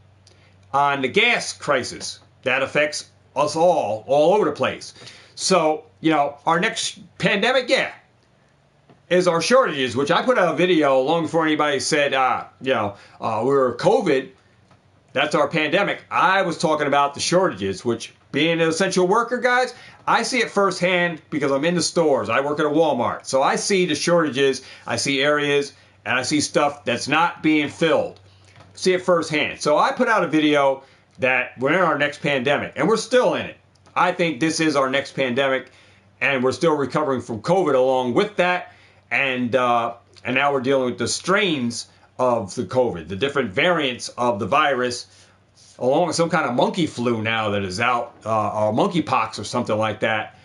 on the gas crisis. That affects us all over the place. So, our next pandemic, is our shortages, which I put out a video long before anybody said, we were COVID. that's our pandemic. I was talking about the shortages, which being an essential worker, guys, I see it firsthand because I'm in the stores. I work at a Walmart. So I see the shortages, I see areas, and I see stuff that's not being filled. See it firsthand. So I put out a video that we're in our next pandemic, and we're still in it. I think this is our next pandemic, and we're still recovering from COVID along with that. And now we're dealing with the strains of the COVID, the different variants of the virus, along with some kind of monkey flu now that is out, or monkeypox or something like that,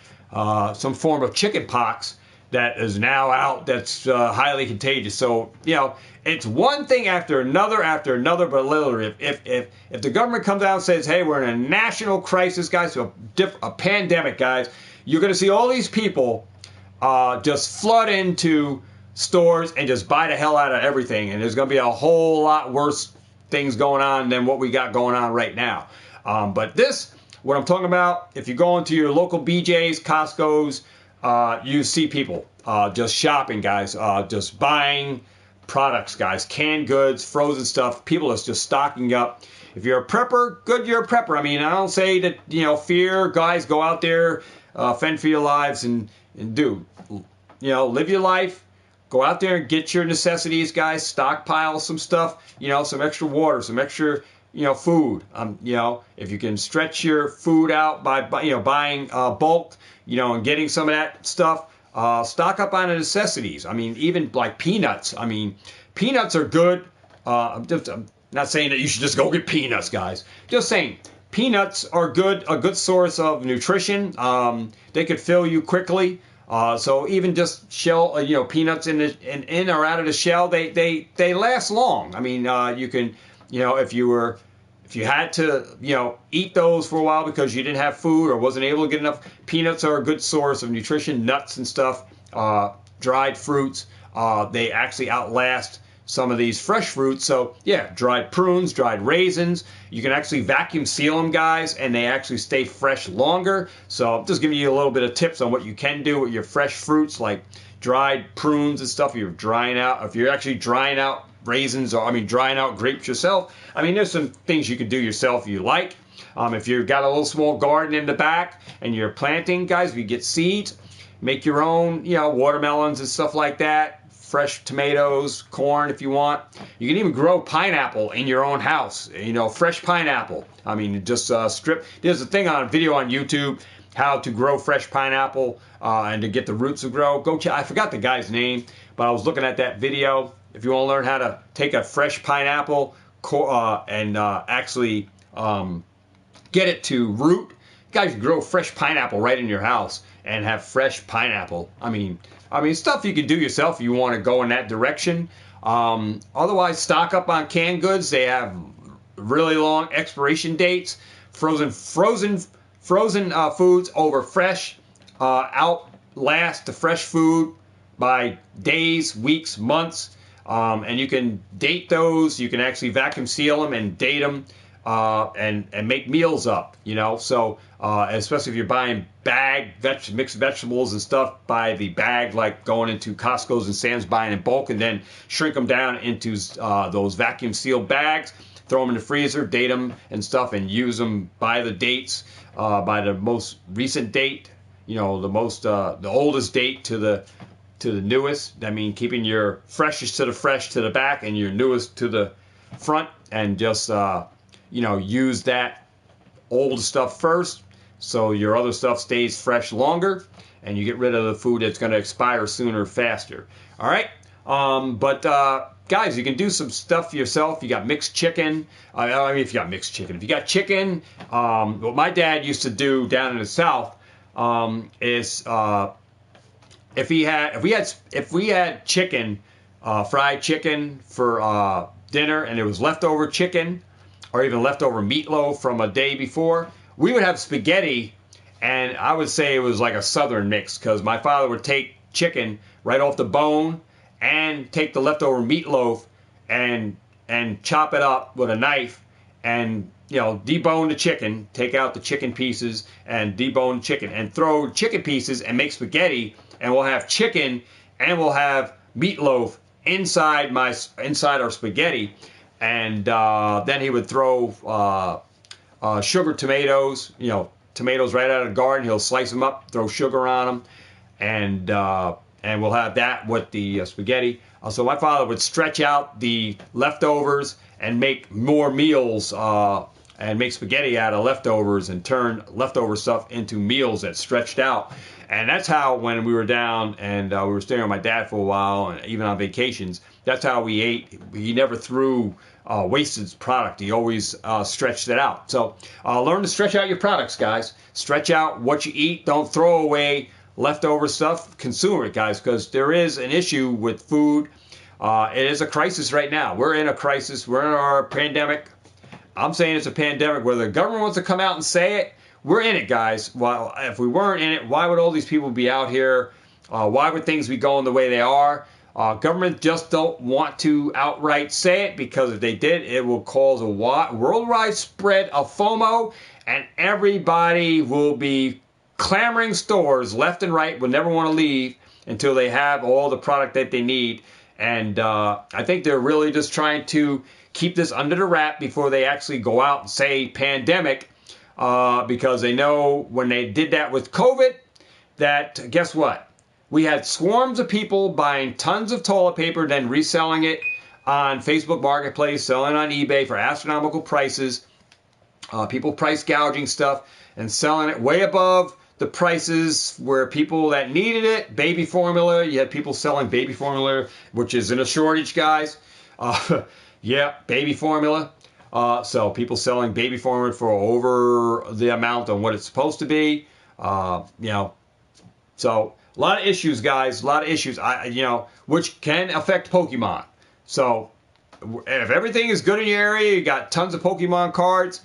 some form of chicken pox that is now out that's highly contagious. So, you know, it's one thing after another, but literally, if the government comes out and says, hey, we're in a national crisis, guys, a pandemic, guys, you're going to see all these people just flood into stores and just buy the hell out of everything. And there's going to be a whole lot worse things going on than what we got going on right now. But this, what I'm talking about, if you go into your local BJ's, Costco's, you see people just shopping, guys, just buying products, guys, canned goods, frozen stuff. People are just stocking up. If you're a prepper, good, you're a prepper. I mean, I don't say that, you know, fear, guys, go out there, fend for your lives and do, you know, live your life. Go out there and get your necessities, guys. Stockpile some stuff, you know, some extra water, some extra, you know, food. You know, if you can stretch your food out by you know, buying bulk, you know, and getting some of that stuff, stock up on the necessities. I mean, even like peanuts. I mean, peanuts are good. I'm not saying that you should just go get peanuts, guys. Just saying peanuts are good, a good source of nutrition. They could fill you quickly. So even just shell, you know, peanuts in or out of the shell, they last long. I mean, you can, you know, if you had to, you know, eat those for a while because you didn't have food or wasn't able to get enough, peanuts are a good source of nutrition. Nuts and stuff, dried fruits, they actually outlast some of these fresh fruits. So yeah, dried prunes, dried raisins, you can actually vacuum seal them, guys, and they actually stay fresh longer. So I'm just giving you a little bit of tips on what you can do with your fresh fruits, like dried prunes and stuff. If you're actually drying out raisins, or drying out grapes yourself. I mean, there's some things you can do yourself if you like. If you've got a little small garden in the back and you're planting, guys, if you get seeds, make your own, you know, watermelons and stuff like that. Fresh tomatoes, corn if you want. You can even grow pineapple in your own house, you know, fresh pineapple. I mean, just strip. There's a thing on a video on YouTube, how to grow fresh pineapple and to get the roots to grow. Go check. I forgot the guy's name, but I was looking at that video. If you want to learn how to take a fresh pineapple and actually get it to root, you guys grow fresh pineapple right in your house and have fresh pineapple. I mean, stuff you can do yourself if you want to go in that direction. Otherwise, stock up on canned goods. They have really long expiration dates. Frozen foods over fresh outlast the fresh food by days, weeks, months. And you can date those. You can actually vacuum seal them and date them and make meals up, you know. So especially if you're buying mixed vegetables and stuff by the bag, like going into Costco's and Sam's buying in bulk and then shrink them down into those vacuum sealed bags, throw them in the freezer, date them and stuff, and use them by the dates, by the most recent date, you know, the oldest date to the newest. I mean, keeping your freshest to the back and your newest to the front, and just you know, use that old stuff first so your other stuff stays fresh longer and you get rid of the food that's going to expire sooner faster. All right, but guys, you can do some stuff yourself. You got mixed chicken. If you got mixed chicken, if you got chicken, what my dad used to do down in the South is if we had chicken, fried chicken for dinner, and it was leftover chicken or even leftover meatloaf from a day before, we would have spaghetti, and I would say it was like a southern mix, because my father would take chicken right off the bone and take the leftover meatloaf and chop it up with a knife and, you know, debone the chicken, take out the chicken pieces and debone the chicken and throw chicken pieces and make spaghetti, and we'll have chicken and we'll have meatloaf inside our spaghetti. and then he would throw sugar tomatoes, tomatoes right out of the garden. He'll slice them up, throw sugar on them, and we'll have that with the spaghetti. So my father would stretch out the leftovers and make more meals and make spaghetti out of leftovers and turn leftover stuff into meals that stretched out. And that's how, when we were down and we were staying with my dad for a while, and even on vacations, that's how we ate. He never threw wasted product. He always stretched it out. So learn to stretch out your products, guys. Stretch out what you eat. Don't throw away leftover stuff. Consume it, guys, because there is an issue with food. It is a crisis right now. We're in a crisis. We're in our pandemic. I'm saying it's a pandemic. Whether the government wants to come out and say it, we're in it, guys. Well, if we weren't in it, why would all these people be out here? Why would things be going the way they are? Government just don't want to outright say it, because if they did, it will cause a worldwide spread of FOMO, and everybody will be clamoring stores left and right, will never want to leave until they have all the product that they need. And I think they're really just trying to keep this under the wrap before they actually go out and say pandemic, because they know when they did that with COVID, that guess what? We had swarms of people buying tons of toilet paper, then reselling it on Facebook Marketplace, selling on eBay for astronomical prices. People price gouging stuff and selling it way above the prices where people that needed it. Baby formula, you had people selling baby formula, which is in a shortage, guys. Yeah, baby formula. So people selling baby formula for over the amount of what it's supposed to be. So a lot of issues, guys. A lot of issues. Which can affect Pokemon. So if everything is good in your area, you got tons of Pokemon cards.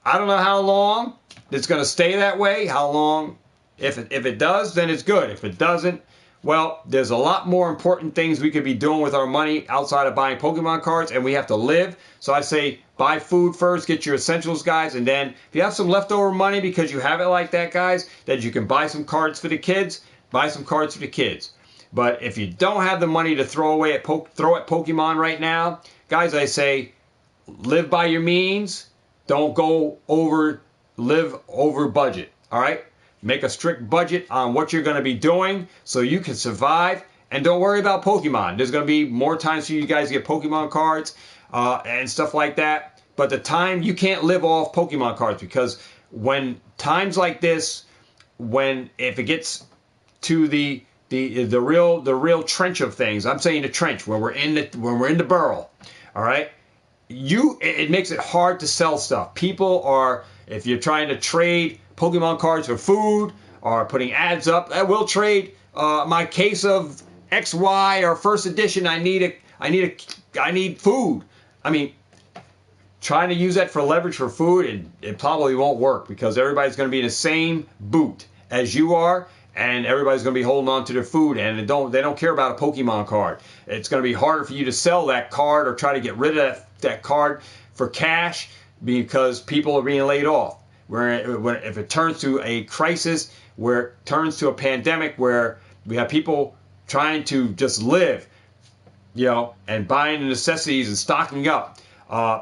I don't know how long it's going to stay that way. How long? If it does, then it's good. If it doesn't, well, there's a lot more important things we could be doing with our money outside of buying Pokemon cards, and we have to live. So I say buy food first, get your essentials, guys, and then if you have some leftover money because you have it like that, guys, that you can buy some cards for the kids, buy some cards for the kids. But if you don't have the money to throw away at Pokemon right now, guys, I say live by your means. Don't live over budget, all right? Make a strict budget on what you're going to be doing so you can survive. And don't worry about Pokemon. There's going to be more times for you guys to get Pokemon cards and stuff like that. But the time, you can't live off Pokemon cards, because when times like this, if it gets to the real trench of things, I'm saying the trench, when we're in the burrow, all right? It makes it hard to sell stuff. People are, if you're trying to trade Pokemon cards for food or putting ads up, I will trade my case of XY or first edition. I need food. I mean, trying to use that for leverage for food, it probably won't work, because everybody's going to be in the same boot as you are, and everybody's going to be holding on to their food, and they don't care about a Pokemon card. It's going to be harder for you to sell that card or try to get rid of that card for cash, because people are being laid off. If it turns to a crisis, where it turns to a pandemic, where we have people trying to just live, and buying the necessities and stocking up,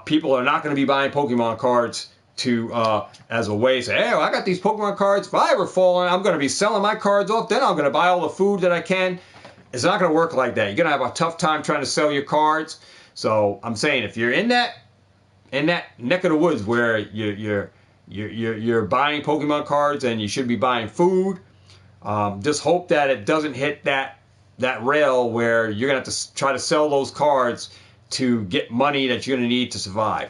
people are not going to be buying Pokemon cards as a way to say, hey, I got these Pokemon cards. If I ever fall in, I'm going to be selling my cards off. Then I'm going to buy all the food that I can. It's not going to work like that. You're going to have a tough time trying to sell your cards. So I'm saying, if you're in that neck of the woods where you're buying Pokemon cards and you should be buying food, just hope that it doesn't hit that rail where you're going to have to try to sell those cards to get money that you're going to need to survive.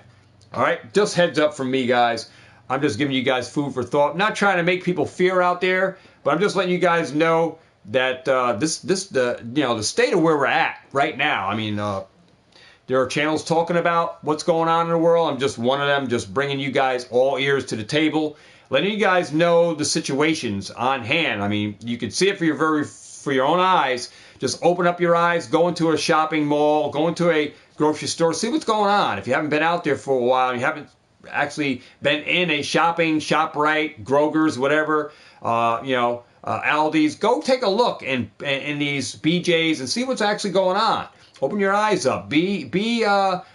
All right, just heads up from me, guys. I'm just giving you guys food for thought. I'm not trying to make people fear out there, but I'm just letting you guys know that the state of where we're at right now. I mean, there are channels talking about what's going on in the world. I'm just one of them, just bringing you guys all ears to the table, letting you guys know the situations on hand. I mean, you can see it for your own eyes. Just open up your eyes, go into a shopping mall, go into a grocery store, see what's going on. If you haven't been out there for a while, you haven't actually been in a ShopRite, Kroger's, whatever, Aldi's, go take a look in these BJ's and see what's actually going on. Open your eyes up. Be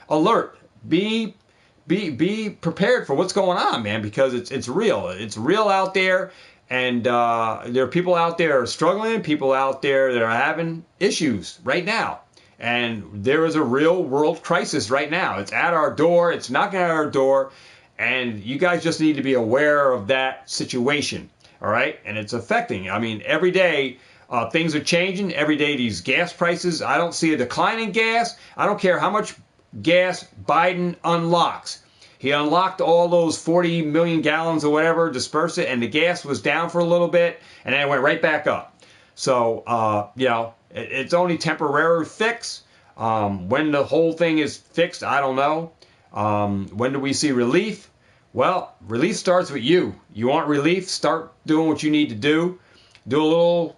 alert. be be prepared for what's going on, man, because it's real. It's real out there, and there are people out there struggling, people out there that are having issues right now. And there is a real world crisis right now. It's at our door. It's knocking at our door. And you guys just need to be aware of that situation. All right. And it's affecting. I mean, every day things are changing. Every day these gas prices, I don't see a decline in gas. I don't care how much gas Biden unlocks. He unlocked all those 40 million gallons or whatever, dispersed it, and the gas was down for a little bit, and then it went right back up. So, it's only temporary fix. When the whole thing is fixed, I don't know. When do we see relief? Well, relief starts with you. You want relief? Start doing what you need to do. Do a little,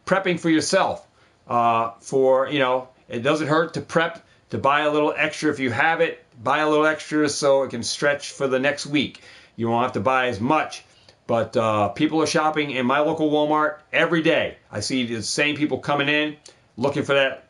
prepping for yourself. It doesn't hurt to prep, to buy a little extra if you have it. Buy a little extra so it can stretch for the next week. You won't have to buy as much. But people are shopping in my local Walmart every day. I see the same people coming in looking for that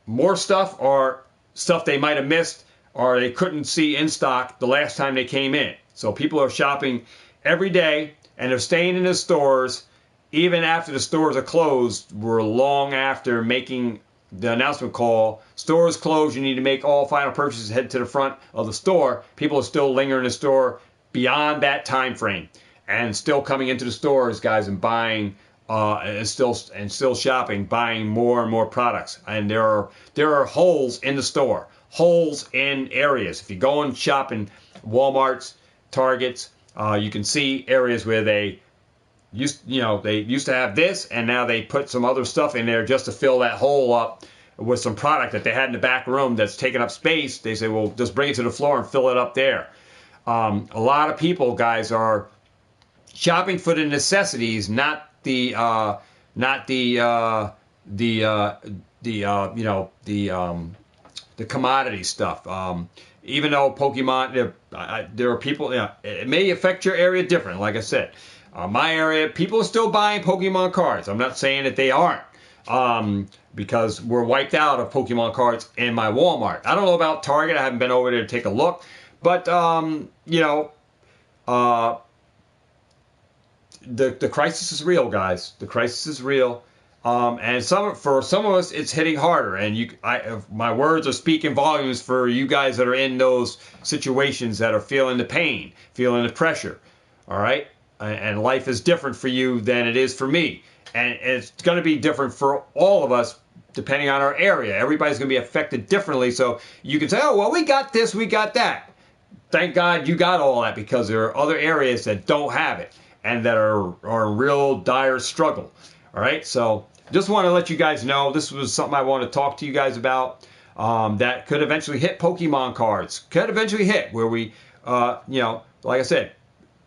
more stuff or stuff they might have missed or they couldn't see in stock the last time they came in. So people are shopping every day and they're staying in the stores even after the stores are closed. We're long after making the announcement call. Stores closed. You need to make all final purchases. Head to the front of the store. People are still lingering in the store beyond that time frame. And still coming into the stores, guys, and buying and still shopping, buying more and more products. And there are holes in the store, holes in areas. If you go and shop in Walmarts, Targets, you can see areas where they used to have this, and now they put some other stuff in there just to fill that hole up with some product that they had in the back room that's taking up space. They say, well, just bring it to the floor and fill it up there. A lot of people, guys, are shopping for the necessities, not the commodity stuff. Even though Pokemon, there are people, it may affect your area different. Like I said, my area, people are still buying Pokemon cards. I'm not saying that they aren't, because we're wiped out of Pokemon cards in my Walmart. I don't know about Target. I haven't been over there to take a look, but the crisis is real, guys. The crisis is real, and for some of us, it's hitting harder. And my words are speaking volumes for you guys that are in those situations that are feeling the pain, feeling the pressure. All right, and life is different for you than it is for me, and it's going to be different for all of us depending on our area. Everybody's going to be affected differently. So you can say, oh well, we got this, we got that. Thank God you got all that, because there are other areas that don't have it and that are in real dire struggle. All right, so just want to let you guys know this was something I want to talk to you guys about, that could eventually hit Pokemon cards. Could eventually hit where we, like I said,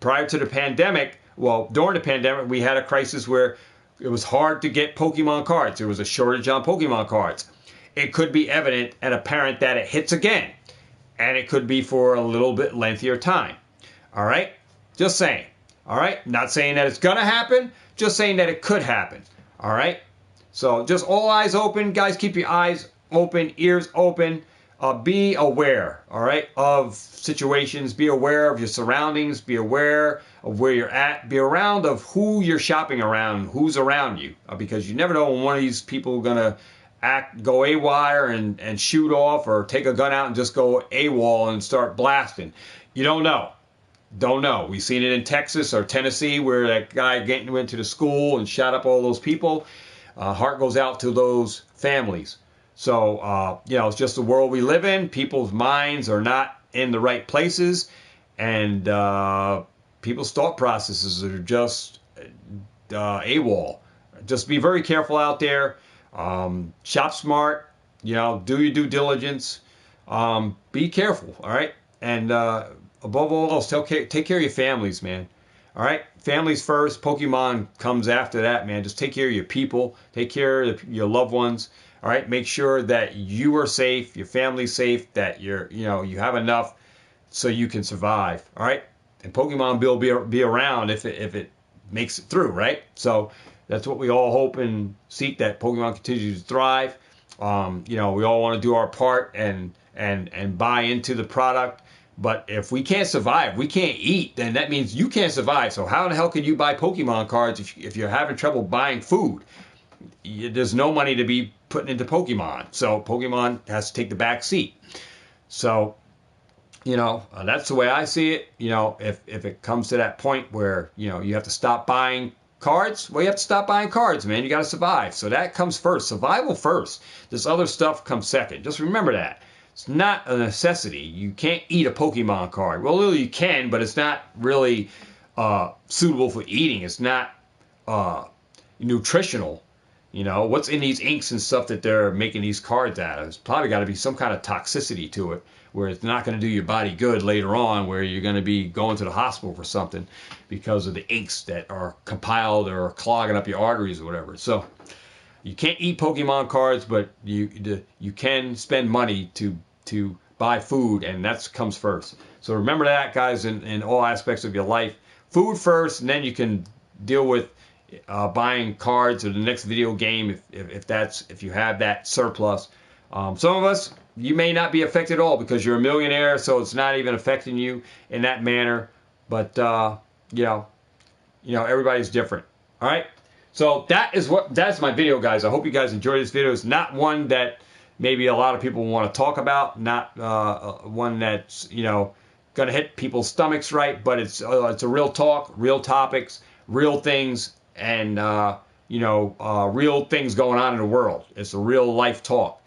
prior to the pandemic, during the pandemic, we had a crisis where it was hard to get Pokemon cards. There was a shortage on Pokemon cards. It could be evident and apparent that it hits again, and it could be for a little bit lengthier time. All right, just saying. All right, not saying that it's going to happen, just saying that it could happen. All right, so just all eyes open. Guys, keep your eyes open, ears open. Be aware, all right, of situations. Be aware of your surroundings. Be aware of where you're at. Be around of who you're shopping around, who's around you, because you never know when one of these people are going to go AWire and shoot off, or take a gun out and just go AWOL and start blasting. You don't know. Don't know. We've seen it in Texas or Tennessee where that guy went to the school and shot up all those people. Heart goes out to those families. So, it's just the world we live in. People's minds are not in the right places, and people's thought processes are just AWOL. Just be very careful out there. Shop smart. Do your due diligence. Be careful, all right? And above all else, take care of your families, man. All right? Families first. Pokemon comes after that, man. Just take care of your people. Take care of your loved ones. All right? Make sure that you are safe, your family's safe, that you have enough so you can survive. All right? And Pokemon will be around if it makes it through, right? So that's what we all hope and seek, that Pokemon continues to thrive. We all want to do our part and and buy into the product. But if we can't survive, we can't eat, then that means you can't survive. So how the hell can you buy Pokemon cards if you're having trouble buying food? There's no money to be putting into Pokemon. So Pokemon has to take the back seat. So, that's the way I see it. If it comes to that point where, you have to stop buying cards, well, you have to stop buying cards, man. You got to survive. So that comes first. Survival first. This other stuff comes second. Just remember that. It's not a necessity. You can't eat a Pokemon card. Well, you can, but it's not really suitable for eating. It's not nutritional. What's in these inks and stuff that they're making these cards out of? It's probably got to be some kind of toxicity to it where it's not going to do your body good later on, where you're going to be going to the hospital for something because of the inks that are compiled or clogging up your arteries or whatever. So you can't eat Pokemon cards, but you can spend money to buy food, and that comes first. So remember that, guys, in all aspects of your life. Food first, and then you can deal with buying cards or the next video game if you have that surplus. Some of us, you may not be affected at all because you're a millionaire, so it's not even affecting you in that manner. But everybody's different. All right. So that's my video, guys. I hope you guys enjoyed this video. It's not one that maybe a lot of people want to talk about, not one that's going to hit people's stomachs right, but it's a real talk, real topics, real things, and real things going on in the world. It's a real life talk.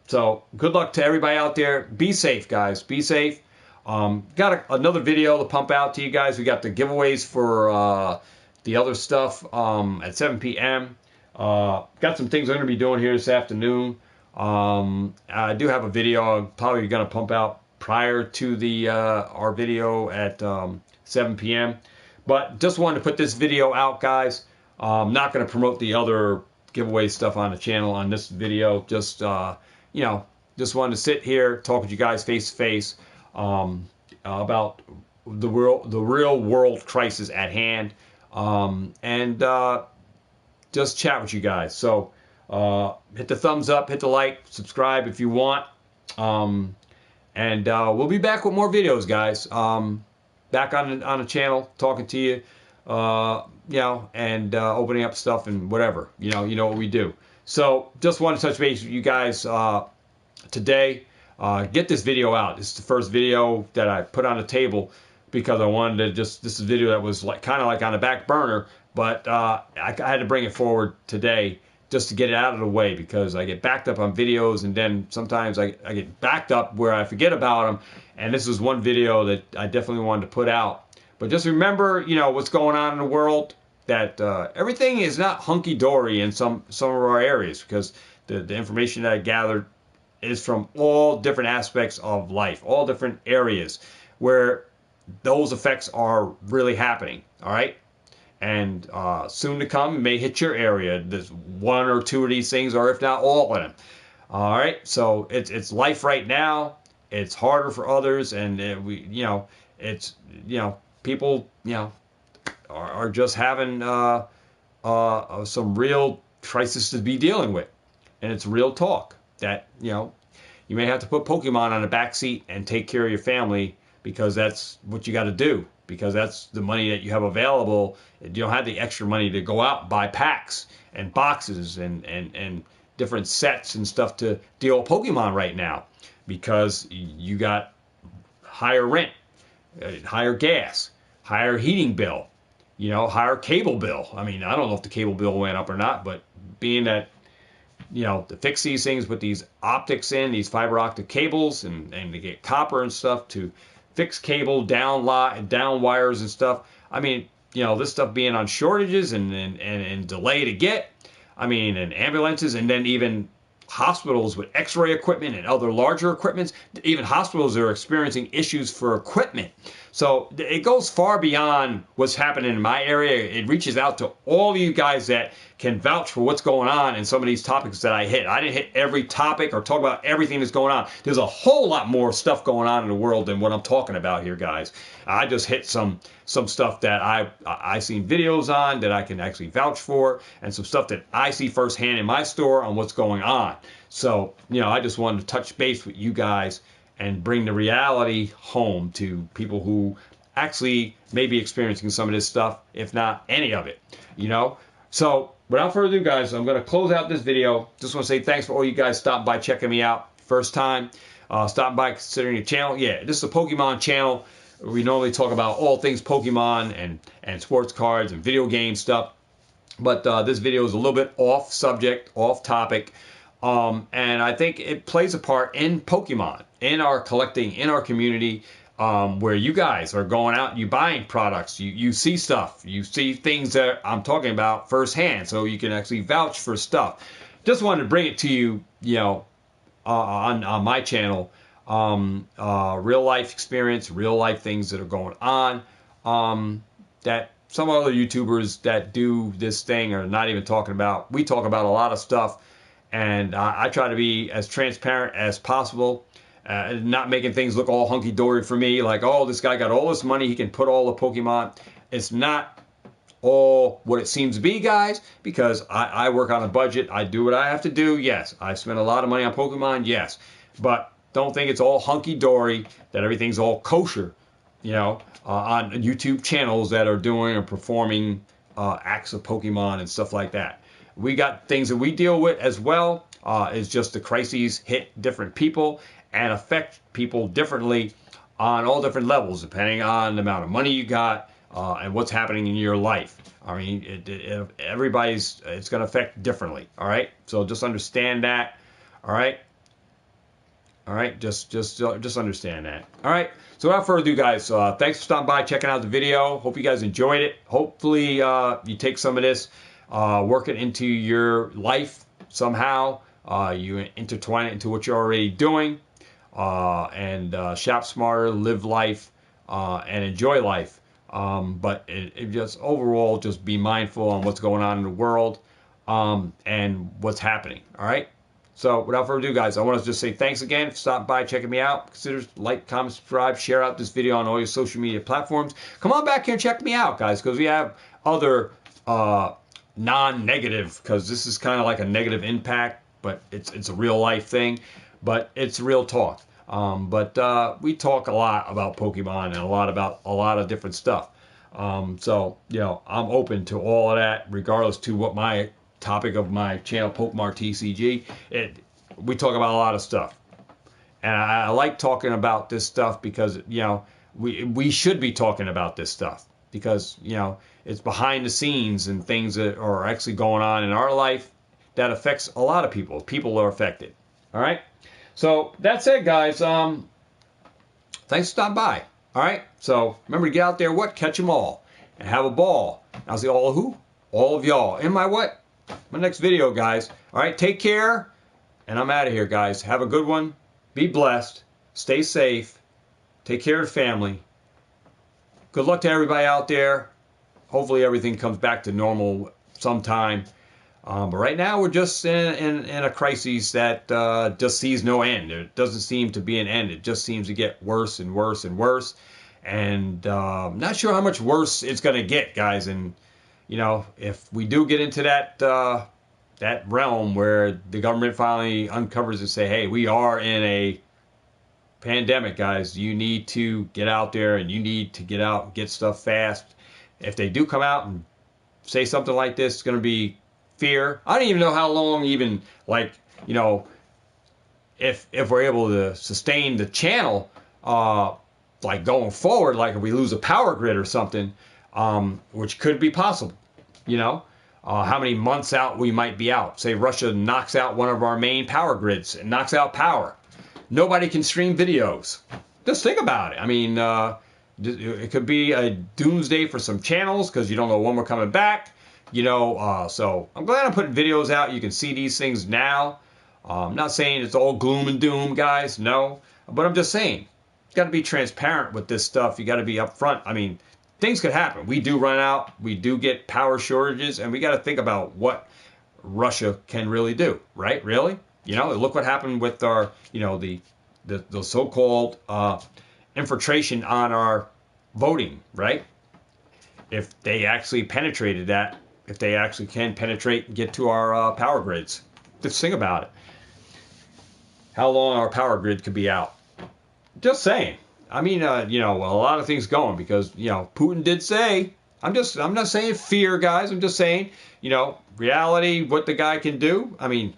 So good luck to everybody out there. Be safe, guys. Be safe. Got another video to pump out to you guys. We got the giveaways for the other stuff at 7 p.m. Got some things I'm going to be doing here this afternoon. I do have a video I'm probably going to pump out prior to our video at 7 p.m. But just wanted to put this video out, guys. I'm not going to promote the other giveaway stuff on the channel on this video. Just wanted to sit here, talk with you guys face to face about the real world crisis at hand, and just chat with you guys. So hit the thumbs up, hit the like, subscribe if you want, and we'll be back with more videos, guys. Back on the channel, talking to you, and opening up stuff and whatever. You know what we do. So just want to touch base with you guys today. Get this video out. This is the first video that I put on the table because I wanted to this is a video that was kind of like on the back burner, but I had to bring it forward today just to get it out of the way because I get backed up on videos, and then sometimes I get backed up where I forget about them. And this is one video that I definitely wanted to put out. But just remember, what's going on in the world, that everything is not hunky-dory in some of our areas, because the information that I gathered is from all different aspects of life, all different areas where those effects are really happening, all right? And soon to come, it may hit your area. There's one or two of these things, or if not all of them. All right, so it's life right now. It's harder for others, and people, are just having some real crisis to be dealing with, and it's real talk that you may have to put Pokemon on the back seat and take care of your family because that's what you got to do, because that's the money that you have available. You don't have the extra money to go out and buy packs and boxes and different sets and stuff to deal with Pokemon right now, because you got higher rent, higher gas, higher heating bill, higher cable bill. I mean, I don't know if the cable bill went up or not, but being that, to fix these things with these optics in, these fiber optic cables, and to get copper and stuff to fix cable, down wires and stuff. I mean, this stuff being on shortages and delay to get. I mean, and ambulances, and then even hospitals with x-ray equipment and other larger equipments. Even hospitals are experiencing issues for equipment. So it goes far beyond what's happening in my area. It reaches out to all of you guys that can vouch for what's going on in some of these topics that I hit. I didn't hit every topic or talk about everything that's going on. There's a whole lot more stuff going on in the world than what I'm talking about here, guys. I just hit some stuff that I seen videos on that I can actually vouch for, and some stuff that I see firsthand in my store on what's going on. So, I just wanted to touch base with you guys and bring the reality home to people who actually may be experiencing some of this stuff, if not any of it, So, without further ado, guys, I'm going to close out this video. Just want to say thanks for all you guys stopping by, checking me out. First time stopping by, considering the channel. Yeah, this is a Pokemon channel. We normally talk about all things Pokemon and sports cards and video game stuff. But this video is a little bit off subject, off topic. And I think it plays a part in Pokemon, in our collecting, in our community, where you guys are going out, you buying products, you see stuff, you see things that I'm talking about firsthand, so you can actually vouch for stuff. Just wanted to bring it to you, on my channel, real life experience, real life things that are going on, that some other YouTubers that do this thing are not even talking about. We talk about a lot of stuff. And I try to be as transparent as possible, not making things look all hunky-dory for me, like, oh, this guy got all this money, he can put all the Pokemon. It's not all what it seems to be, guys, because I work on a budget. I do what I have to do, yes. I spend a lot of money on Pokemon, yes. But don't think it's all hunky-dory, that everything's all kosher, on YouTube channels that are doing or performing acts of Pokemon and stuff like that. We got things that we deal with as well. It's just the crises hit different people and affect people differently on all different levels, depending on the amount of money you got and what's happening in your life. I mean, it's going to affect differently. All right, so just understand that. All right. Just understand that. All right. So without further ado, guys, thanks for stopping by, checking out the video. Hope you guys enjoyed it. Hopefully, you take some of this. Work it into your life somehow. You intertwine it into what you're already doing, and shop smarter, live life, and enjoy life. But it just overall, just be mindful on what's going on in the world, and what's happening. All right. So without further ado, guys, I want to just say thanks again for stopping by, checking me out. Consider like, comment, subscribe, share out this video on all your social media platforms. Come on back here and check me out, guys, because we have other non-negative, because this is kind of like a negative impact, but it's a real life thing, but it's real talk. But we talk a lot about Pokemon and a lot about a lot of different stuff. So I'm open to all of that, regardless to what my topic of my channel, Pokemart TCG. We talk about a lot of stuff, and I like talking about this stuff because we should be talking about this stuff, because it's behind the scenes and things that are actually going on in our life that affects a lot of people. People are affected. All right. So that's it, guys. Thanks for stopping by. All right. So remember to get out there, catch them all, and have a ball. I'll see all of who? All of y'all in my my next video, guys. All right. Take care, and I'm out of here, guys. Have a good one. Be blessed. Stay safe. Take care of the family. Good luck to everybody out there. Hopefully everything comes back to normal sometime. But right now we're just in a crisis that just sees no end. There doesn't seem to be an end. It just seems to get worse and worse and worse. And I'm not sure how much worse it's going to get, guys. And, if we do get into that realm where the government finally uncovers and say, hey, we are in a pandemic, guys, you need to get out there, and you need to get out and get stuff fast. If they do come out and say something like this, it's going to be fear. I don't even know how long, even if we're able to sustain the channel, like going forward, like if we lose a power grid or something, which could be possible, how many months out we might be out. Say Russia knocks out one of our main power grids and knocks out power. Nobody can stream videos. Just think about it. I mean, it could be a doomsday for some channels because you don't know when we're coming back. So I'm glad I'm putting videos out. You can see these things now. I'm not saying it's all gloom and doom, guys. No. But I'm just saying, got to be transparent with this stuff. You got to be upfront. I mean, things could happen. We do run out. We do get power shortages, and we got to think about what Russia can really do, right? Really? You know, look what happened with our, you know, the so-called infiltration on our voting, right? If they actually penetrated that, if they actually can penetrate and get to our power grids. Just think about it. How long our power grid could be out. Just saying. I mean, you know, a lot of things going because, you know, Putin did say, I'm not saying fear, guys. I'm just saying, you know, reality, what the guy can do. I mean,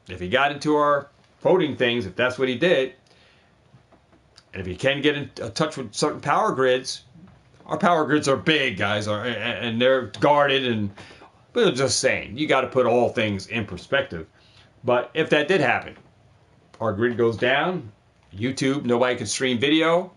if he got into our voting things, if that's what he did, and if he can get in touch with certain power grids, our power grids are big, guys, and they're guarded. And but I'm just saying, you got to put all things in perspective. But if that did happen, our grid goes down, YouTube, nobody can stream video.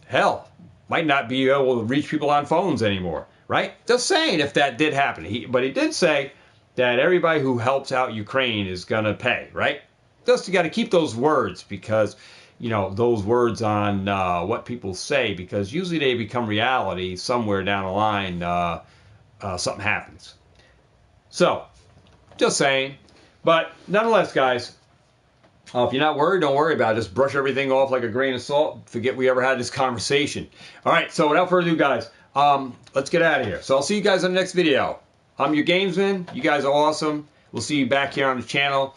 Hell, might not be able to reach people on phones anymore, right? Just saying, if that did happen. But he did say that everybody who helps out Ukraine is going to pay, right? Just you got to keep those words because, you know, those words on what people say, because usually they become reality somewhere down the line. Something happens. So, just saying. But nonetheless, guys, if you're not worried, don't worry about it. Just brush everything off like a grain of salt. Forget we ever had this conversation. All right, so without further ado, guys, let's get out of here. So I'll see you guys on the next video. I'm your gamesman. You guys are awesome. We'll see you back here on the channel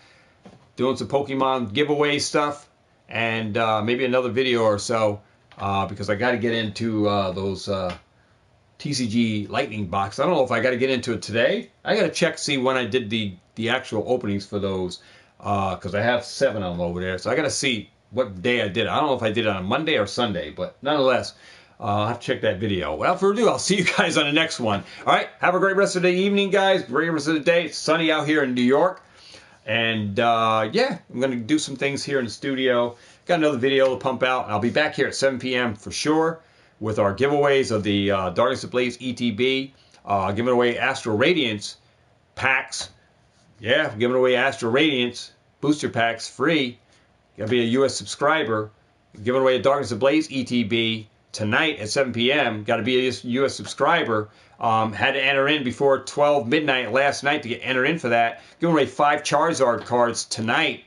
doing some Pokemon giveaway stuff and maybe another video or so because I got to get into those TCG Lightning Box. I don't know if I got to get into it today. I got to check see when I did the actual openings for those because I have 7 of them over there. So I got to see what day I did it. I don't know if I did it on Monday or Sunday, but nonetheless, I'll have to check that video. Without further ado, I'll see you guys on the next one. All right, have a great rest of the evening, guys. Great rest of the day. It's sunny out here in New York. And yeah, I'm going to do some things here in the studio. Got another video to pump out. I'll be back here at 7 p.m. for sure with our giveaways of the Darkness Ablaze ETB. Giving away Astral Radiance packs. Yeah, giving away Astral Radiance booster packs free. Got to be a U.S. subscriber. Giving away a Darkness Ablaze ETB tonight at 7 p.m. Got to be a U.S. subscriber. Had to enter in before 12 midnight last night to enter in for that. Giving away 5 Charizard cards tonight,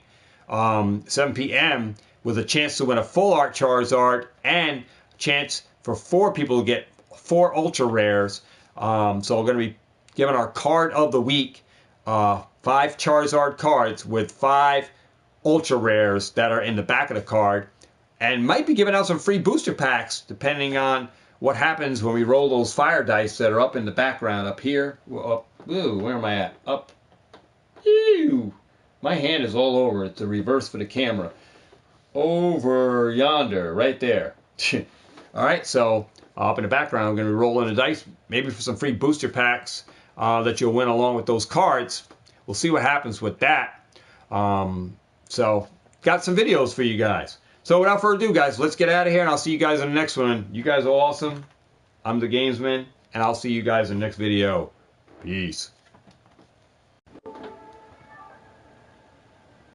7 p.m. with a chance to win a full art Charizard and a chance for 4 people to get 4 ultra rares. So we're going to be giving our card of the week, 5 Charizard cards with 5 ultra rares that are in the back of the card. And might be giving out some free booster packs depending on what happens when we roll those fire dice that are up in the background up here. Up, ooh, where am I at? Up. Ew. My hand is all over. It's a reverse for the camera. Over yonder, right there. All right, so up in the background, I'm going to be rolling the dice, maybe for some free booster packs that you'll win along with those cards. We'll see what happens with that. So, got some videos for you guys. So without further ado, guys, let's get out of here, and I'll see you guys in the next one. You guys are awesome. I'm the Gamesman, and I'll see you guys in the next video. Peace.